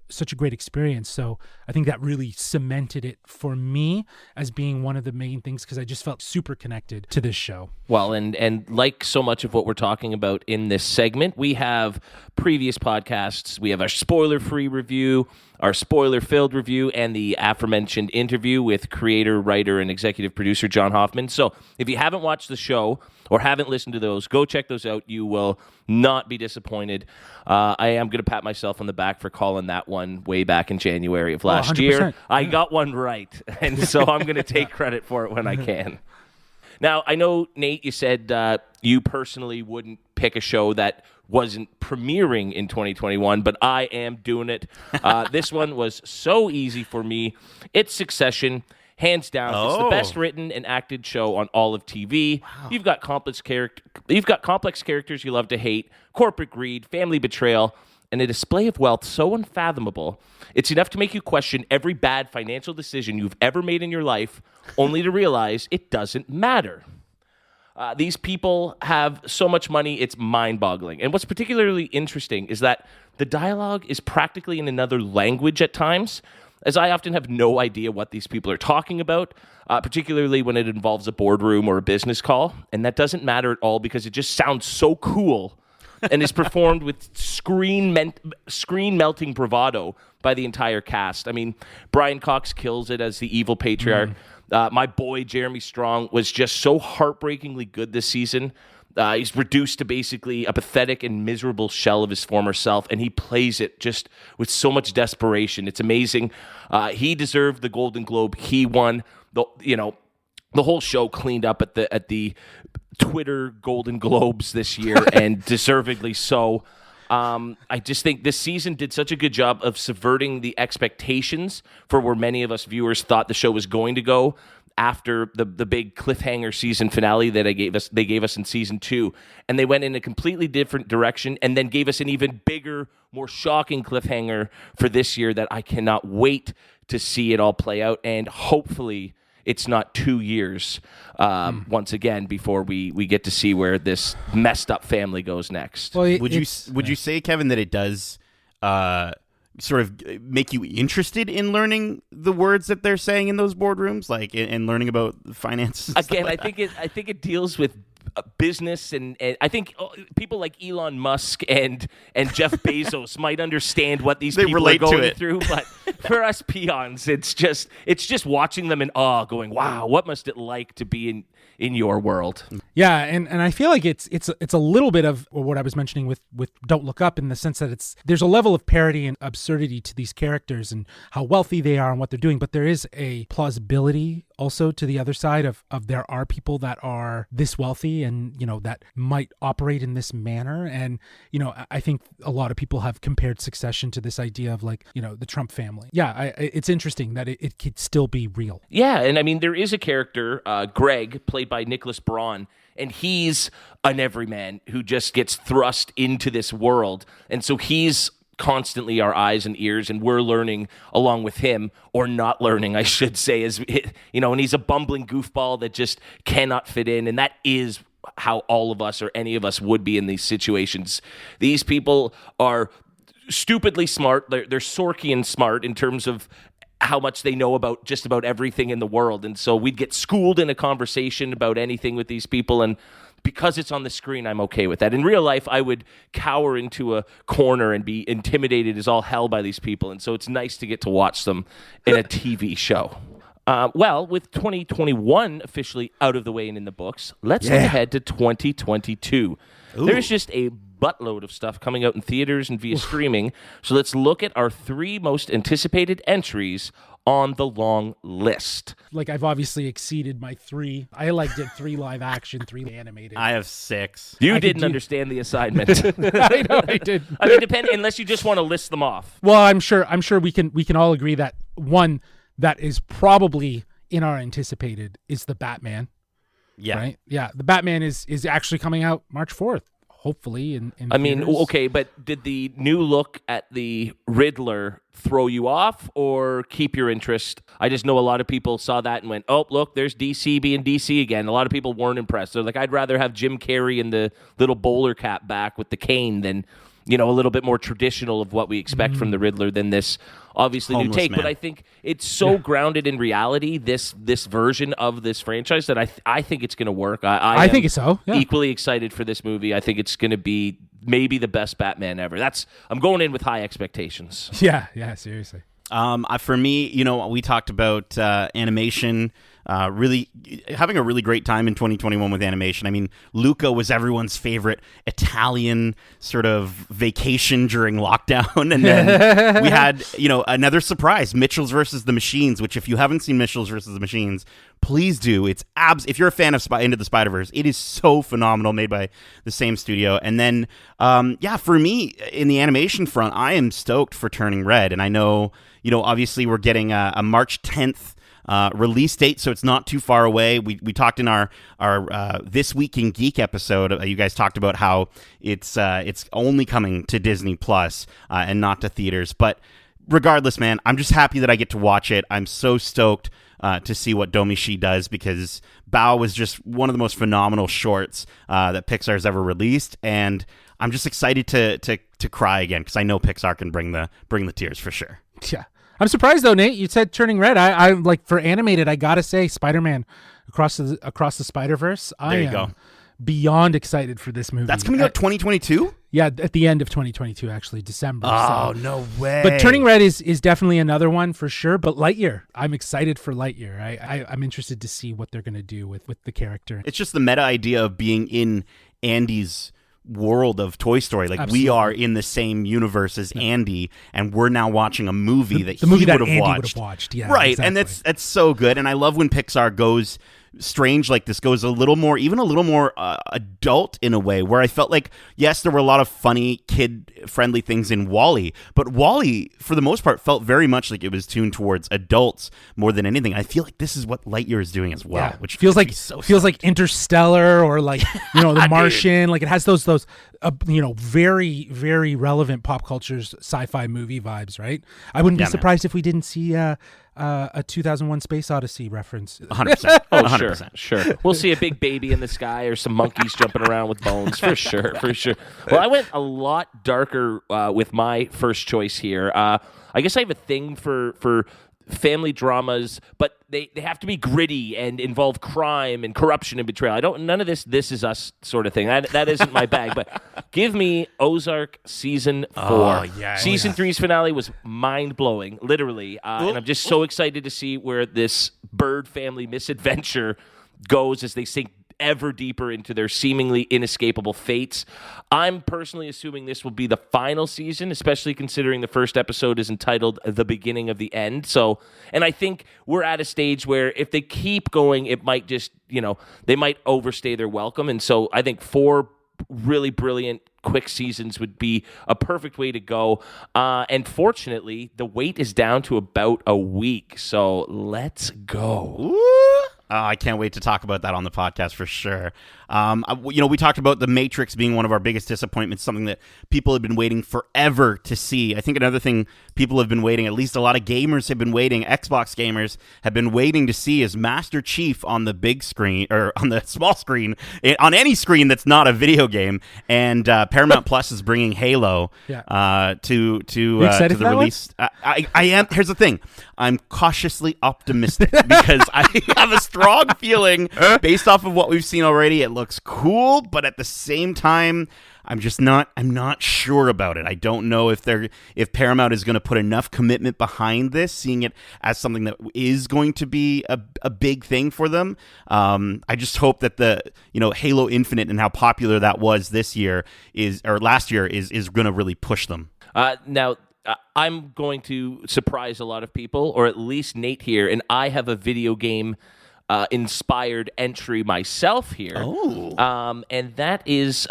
such a great experience. So I think that really cemented it for me as being one of the main things, because I just felt super connected to this show. Well, and like so much of what we're talking about in this segment, we have previous podcasts. We have our spoiler-free review, our spoiler-filled review, and the aforementioned interview with creator, writer, and executive producer John Hoffman. So if you haven't watched the show or haven't listened to those, go check those out. You will not be disappointed. I am going to pat myself on the back for calling that one way back in January of last year. I got one right, and so I'm going to take credit for it when I can. Now, I know, Nate, you said you personally wouldn't pick a show that wasn't premiering in 2021, but I am doing it. This one was so easy for me. It's Succession. Hands down, It's the best written and acted show on all of TV. Wow. You've got complex characters you love to hate, corporate greed, family betrayal, and a display of wealth so unfathomable, it's enough to make you question every bad financial decision you've ever made in your life, only to realize it doesn't matter. These people have so much money, it's mind-boggling. And what's particularly interesting is that the dialogue is practically in another language at times, as I often have no idea what these people are talking about, particularly when it involves a boardroom or a business call. And that doesn't matter at all because it just sounds so cool and is performed with screen-melting bravado by the entire cast. I mean, Brian Cox kills it as the evil patriarch. My boy, Jeremy Strong, was just so heartbreakingly good this season. He's reduced to basically a pathetic and miserable shell of his former self, and he plays it just with so much desperation. It's amazing. He deserved the Golden Globe. He won. The whole show cleaned up at the Twitter Golden Globes this year, and deservedly so. I just think this season did such a good job of subverting the expectations for where many of us viewers thought the show was going to go after the big cliffhanger season finale that they gave us in season 2, and they went in a completely different direction, and then gave us an even bigger, more shocking cliffhanger for this year that I cannot wait to see it all play out, and hopefully it's not 2 years once again before we get to see where this messed up family goes next. Well, would you say, Kevin, that it does sort of make you interested in learning the words that they're saying in those boardrooms, like and learning about finances? Again, I think it deals with business, and I think people like Elon Musk and Jeff Bezos might understand what these people are going through, but for us peons, it's just watching them in awe, going, "Wow, what must it like to be in your world?" Yeah, and I feel like it's a little bit of what I was mentioning with Don't Look Up, in the sense that there's a level of parody and absurdity to these characters and how wealthy they are and what they're doing, but there is a plausibility also to the other side of there are people that are this wealthy and that might operate in this manner, and I think a lot of people have compared Succession to this idea of the Trump family. Yeah, it's interesting that it could still be real. Yeah, and I mean there is a character, Greg, played by Nicholas Braun, and he's an everyman who just gets thrust into this world, and so he's constantly our eyes and ears, and we're learning along with him, or not learning, I should say, and he's a bumbling goofball that just cannot fit in, and that is how all of us or any of us would be in these situations. These people are stupidly smart. They're Sorkian smart in terms of how much they know about just about everything in the world, and so we'd get schooled in a conversation about anything with these people, and because it's on the screen, I'm okay with that. In real life, I would cower into a corner and be intimidated as all hell by these people, and so it's nice to get to watch them in a TV show. Well, with 2021 officially out of the way and in the books, let's look ahead to 2022. There's just a buttload of stuff coming out in theaters and via streaming. So let's look at our 3 most anticipated entries on the long list. Like, I've obviously exceeded my 3. I did 3 live action, 3 animated. I have 6. You didn't understand the assignment. I know I did. I mean, unless you just want to list them off. Well, I'm sure we can all agree that one that is probably in our anticipated is the Batman. Yeah. Right? Yeah. The Batman is actually coming out March 4th, hopefully. In I mean, theaters. okay, but did the new look at the Riddler throw you off or keep your interest? I just know a lot of people saw that and went, oh, look, there's DC being DC again. A lot of people weren't impressed. They're like, I'd rather have Jim Carrey in the little bowler cap back with the cane than, a little bit more traditional of what we expect from the Riddler than this obviously Homeless new take. man. But I think it's so grounded in reality, this version of this franchise, that I think it's going to work. I think so. Yeah. Equally excited for this movie. I think it's going to be maybe the best Batman ever. I'm going in with high expectations. Yeah, seriously. For me, we talked about animation, really having a really great time in 2021 with animation. I mean, Luca was everyone's favorite Italian sort of vacation during lockdown. And then we had, another surprise, Mitchell's versus the Machines, which if you haven't seen Mitchell's versus the Machines, please do. It's if you're a fan of Into the Spider-Verse, it is so phenomenal, made by the same studio. And then, for me, in the animation front, I am stoked for Turning Red. And I know, obviously we're getting a March 10th release date, so it's not too far away. We talked in our This Week in Geek episode. You guys talked about how it's only coming to Disney Plus and not to theaters. But regardless, man, I'm just happy that I get to watch it. I'm so stoked to see what Domishi does, because Bao was just one of the most phenomenal shorts that Pixar's ever released, and I'm just excited to cry again, because I know Pixar can bring the tears for sure. Yeah. I'm surprised though, Nate. You said Turning Red. I like, for animated, I gotta say Spider-Man Across the Spider-Verse. There you go. Beyond excited for this movie. That's coming out 2022? Yeah, at the end of 2022, actually, December. Oh, so. no way. But Turning Red is definitely another one for sure. But Lightyear, I'm excited for Lightyear. I'm interested to see what they're going to do with the character. It's just the meta idea of being in Andy's world of Toy Story. Like, Absolutely. we are in the same universe as Andy, and we're now watching a movie that the movie he that would Andy have would have watched. Yeah, right. exactly. And that's so good. And I love when Pixar goes strange like this, goes a little more adult in a way, where I felt like, yes, there were a lot of funny kid friendly things in WALL-E, but WALL-E for the most part felt very much like it was tuned towards adults more than anything. I feel like this is what Lightyear is doing as well, Yeah. which feels like so like Interstellar, or like The Martian. Like, it has those very, very relevant pop culture's sci-fi movie vibes, right? I wouldn't be surprised if we didn't see a 2001 Space Odyssey reference. 100%. Oh, 100%. sure. We'll see a big baby in the sky or some monkeys jumping around with bones, for sure. Well, I went a lot darker with my first choice here. I guess I have a thing for family dramas, but they have to be gritty and involve crime and corruption and betrayal. None of this is us sort of thing. That isn't my bag. But give me Ozark season 4. Oh, yeah. Season 3's finale was mind blowing, literally, and I'm just so excited to see where this bird family misadventure goes as they sink ever deeper into their seemingly inescapable fates. I'm personally assuming this will be the final season, especially considering the first episode is entitled The Beginning of the End. So, and I think we're at a stage where if they keep going, it might just, they might overstay their welcome. And so I think 4 really brilliant quick seasons would be a perfect way to go. And fortunately, the wait is down to about a week. So let's go. Ooh. I can't wait to talk about that on the podcast for sure. We talked about The Matrix being one of our biggest disappointments, something that people have been waiting forever to see. I think another thing people have been waiting, at least a lot of gamers have been waiting, Xbox gamers have been waiting to see, is Master Chief on the big screen, or on the small screen, on any screen that's not a video game. And Paramount Plus is bringing Halo to the release. I am. Here's the thing. I'm cautiously optimistic because I have a strong feeling based off of what we've seen already. It looks cool, but at the same time, I'm not sure about it. I don't know if Paramount is going to put enough commitment behind this, seeing it as something that is going to be a big thing for them. I just hope that the Halo Infinite and how popular that was last year is going to really push them. Now, I'm going to surprise a lot of people, or at least Nate here, and I have a video game inspired entry myself here. Oh. And that is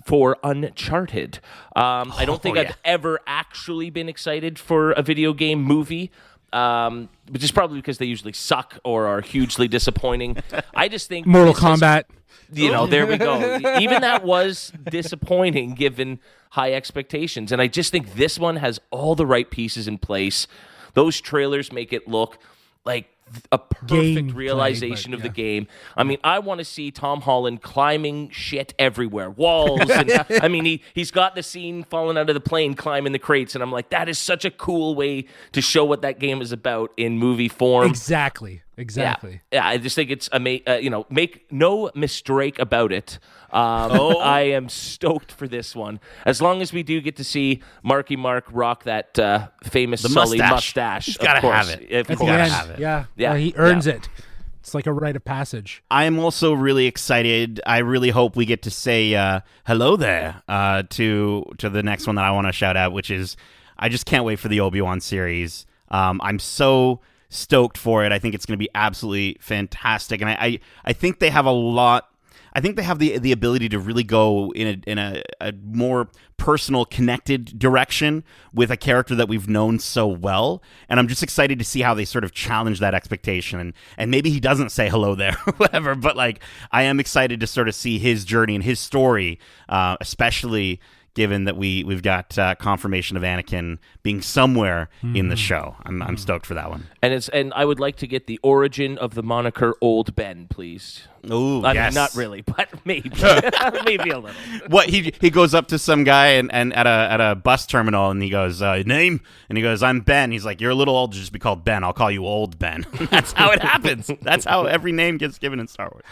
for Uncharted. I don't think I've ever actually been excited for a video game movie, which is probably because they usually suck or are hugely disappointing. I just think Mortal Kombat. There we go. Even that was disappointing given high expectations. And I just think this one has all the right pieces in place. Those trailers make it look like a perfect realization of the game. I mean, I want to see Tom Holland climbing shit everywhere, walls. And, I mean, he's got the scene falling out of the plane, climbing the crates, and I'm like, that is such a cool way to show what that game is about in movie form. Exactly. Yeah, I just think it's make no mistake about it. I am stoked for this one. As long as we do get to see Marky Mark rock that famous Sully mustache. He's got to have it. Of course. Yeah, he earns it. It's like a rite of passage. I'm also really excited. I really hope we get to say hello there to the next one that I want to shout out, which is I just can't wait for the Obi-Wan series. I'm so stoked for it. I think it's going to be absolutely fantastic, and I think they have a lot. I think they have the ability to really go in a more personal, connected direction with a character that we've known so well. And I'm just excited to see how they sort of challenge that expectation. And maybe he doesn't say hello there or whatever, but like I am excited to sort of see his journey and his story, especially given that we've got confirmation of Anakin being somewhere in the show. I'm stoked for that one. And I would like to get the origin of the moniker Old Ben, please. Oh, I yes. mean, not really, but maybe. Maybe a little. What he goes up to some guy and at a bus terminal and he goes, name? And he goes, I'm Ben. He's like, you're a little old to just be called Ben. I'll call you Old Ben. That's how it happens. That's how every name gets given in Star Wars.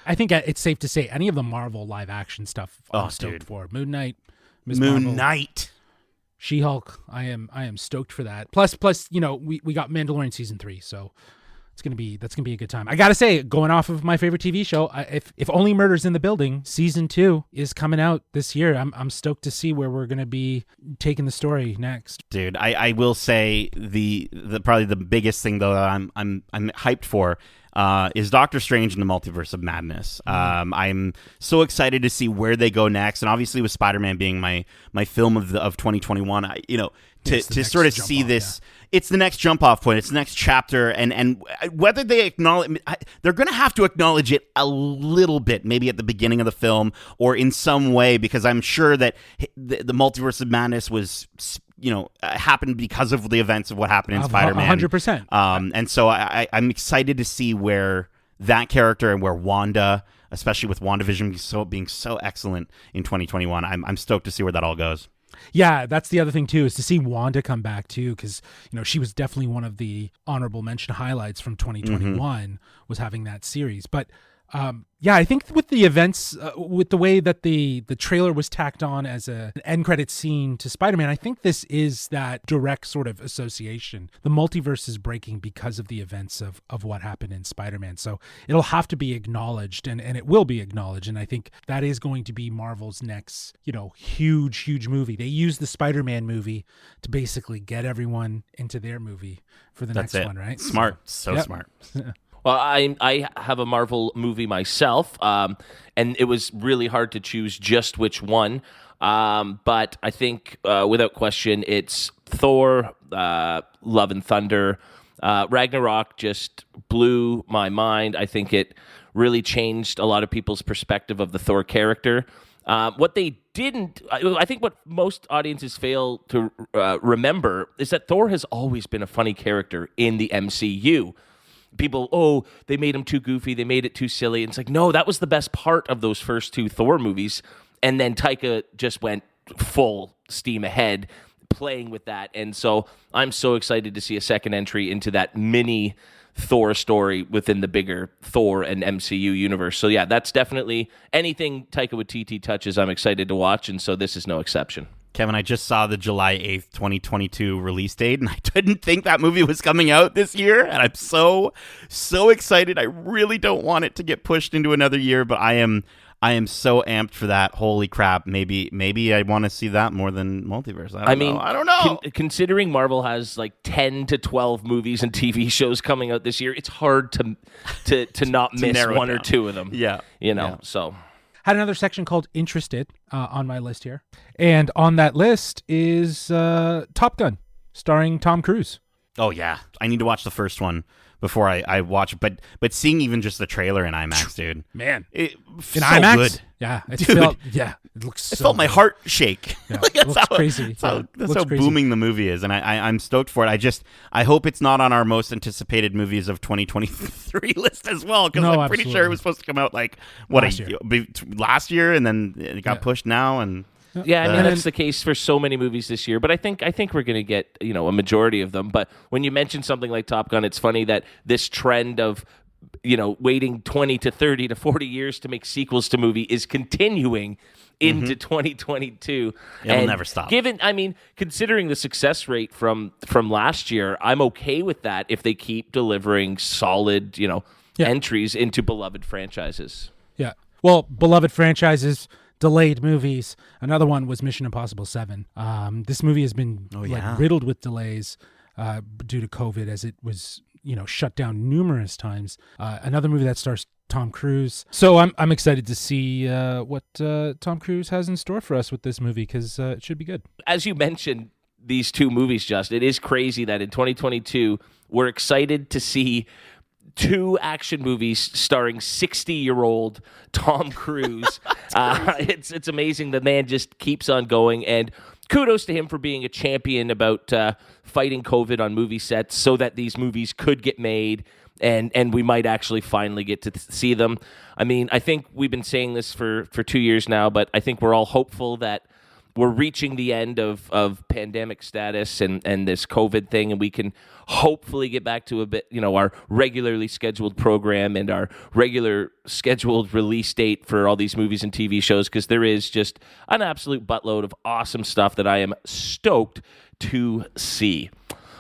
I think it's safe to say any of the Marvel live action stuff I'm stoked for. Moon Knight, Ms. Moon Marvel, Knight, She-Hulk. I am stoked for that. Plus, we got Mandalorian season 3, so that's gonna be a good time. I gotta say, going off of my favorite TV show, if Only Murders in the Building season 2 is coming out this year, I'm stoked to see where we're gonna be taking the story next. dude. I will say the probably the biggest thing though that I'm hyped for. Is Doctor Strange in the Multiverse of Madness. I'm so excited to see where they go next, and obviously with Spider-Man being my film of 2021, to sort of see this, it's the next jump off point, it's the next chapter, and whether they acknowledge, they're going to have to acknowledge it a little bit, maybe at the beginning of the film or in some way, because I'm sure that the Multiverse of Madness was happened because of the events of what happened in Spider-Man. 100%. And so I'm excited to see where that character and where Wanda, especially with WandaVision being so excellent in 2021, I'm stoked to see where that all goes. Yeah, that's the other thing too, is to see Wanda come back too, because she was definitely one of the honorable mention highlights from 2021 was having that series. But I think with the events, with the way that the trailer was tacked on as an end credit scene to Spider-Man, I think this is that direct sort of association. The multiverse is breaking because of the events of what happened in Spider-Man. So it'll have to be acknowledged, and it will be acknowledged. And I think that is going to be Marvel's next, huge movie. They use the Spider-Man movie to basically get everyone into their movie for the next one, right? Smart. So smart. Well, I have a Marvel movie myself, and it was really hard to choose just which one. But I think, without question, it's Thor, Love and Thunder. Ragnarok just blew my mind. I think it really changed a lot of people's perspective of the Thor character. What they didn't, I think what most audiences fail to remember is that Thor has always been a funny character in the MCU. People, they made him too goofy, they made it too silly. And it's like, no, that was the best part of those first two Thor movies. And then Taika just went full steam ahead, playing with that. And so I'm so excited to see a second entry into that mini Thor story within the bigger Thor and MCU universe. So yeah, that's definitely anything Taika Waititi touches, I'm excited to watch, and so this is no exception. Kevin, I just saw the July 8th, 2022 release date, and I didn't think that movie was coming out this year, and I'm so excited. I really don't want it to get pushed into another year, but I am so amped for that. Holy crap. Maybe I want to see that more than Multiverse. I don't know. Considering Marvel has like 10 to 12 movies and TV shows coming out this year, it's hard to not miss one or two of them. Yeah. So... Had another section called Interested on my list here. And on that list is Top Gun, starring Tom Cruise. Oh, yeah. I need to watch the first one before I watch it. But seeing even just the trailer in IMAX, dude. Man. In so IMAX? Good. Yeah. It looks so felt my heart shake. Yeah, Like, it looks crazy. That's how booming the movie is. And I'm stoked for it. I hope it's not on our most anticipated movies of 2023 list as well, because I'm pretty sure it was supposed to come out like, last year, and then it got pushed now. And yeah, I mean, that's the case for so many movies this year, but I think we're going to get, a majority of them. But when you mention something like Top Gun, it's funny that this trend of, waiting 20 to 30 to 40 years to make sequels to movie is continuing into 2022. It'll never stop. Considering the success rate from last year, I'm okay with that if they keep delivering solid, entries into beloved franchises. Yeah. Well, beloved franchises, delayed movies. Another one was Mission Impossible 7. This movie has been riddled with delays due to COVID, as it was shut down numerous times. Another movie that stars Tom Cruise. So I'm excited to see what Tom Cruise has in store for us with this movie, because it should be good. As you mentioned, these two movies, it is crazy that in 2022 we're excited to see two action movies starring 60-year-old Tom Cruise. It's amazing. The man just keeps on going, and kudos to him for being a champion about fighting COVID on movie sets so that these movies could get made and we might actually finally get to see them. I mean, I think we've been saying this for 2 years now, but I think we're all hopeful that we're reaching the end of pandemic status and this COVID thing, and we can hopefully get back to a bit, our regularly scheduled program and our regular scheduled release date for all these movies and TV shows, because there is just an absolute buttload of awesome stuff that I am stoked to see.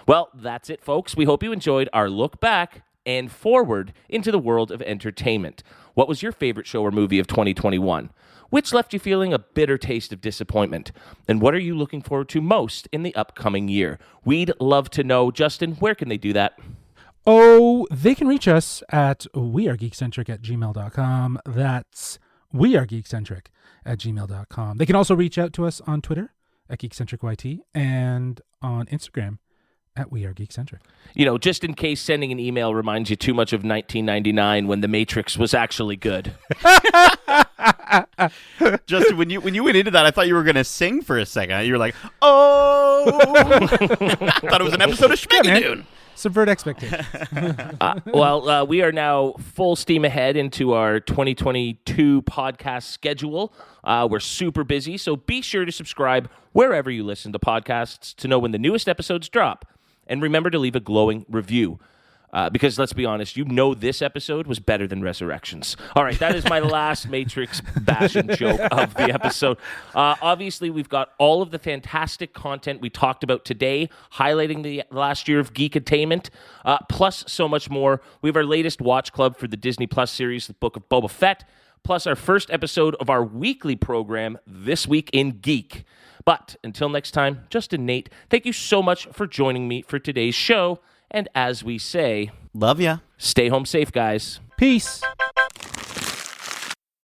Well, that's it, folks. We hope you enjoyed our look back and forward into the world of entertainment. What was your favorite show or movie of 2021? Which left you feeling a bitter taste of disappointment? And what are you looking forward to most in the upcoming year? We'd love to know. Justin, where can they do that? Oh, they can reach us at wearegeekcentric@gmail.com. That's wearegeekcentric@gmail.com. They can also reach out to us on Twitter at GeekcentricYT and on Instagram at wearegeekcentric. Just in case sending an email reminds you too much of 1999 when The Matrix was actually good. Justin, when you went into that, I thought you were going to sing for a second. You were like, oh! I thought it was an episode of Schmigadoon. Subvert expectations. We are now full steam ahead into our 2022 podcast schedule. We're super busy, so be sure to subscribe wherever you listen to podcasts to know when the newest episodes drop. And remember to leave a glowing review. Because let's be honest, this episode was better than Resurrections. All right, that is my last Matrix bashing joke of the episode. Obviously, we've got all of the fantastic content we talked about today, highlighting the last year of Geekentainment, plus so much more. We have our latest watch club for the Disney Plus series, The Book of Boba Fett, plus our first episode of our weekly program, This Week in Geek. But until next time, Justin, Nate, thank you so much for joining me for today's show. And as we say, love ya. Stay home safe, guys. Peace.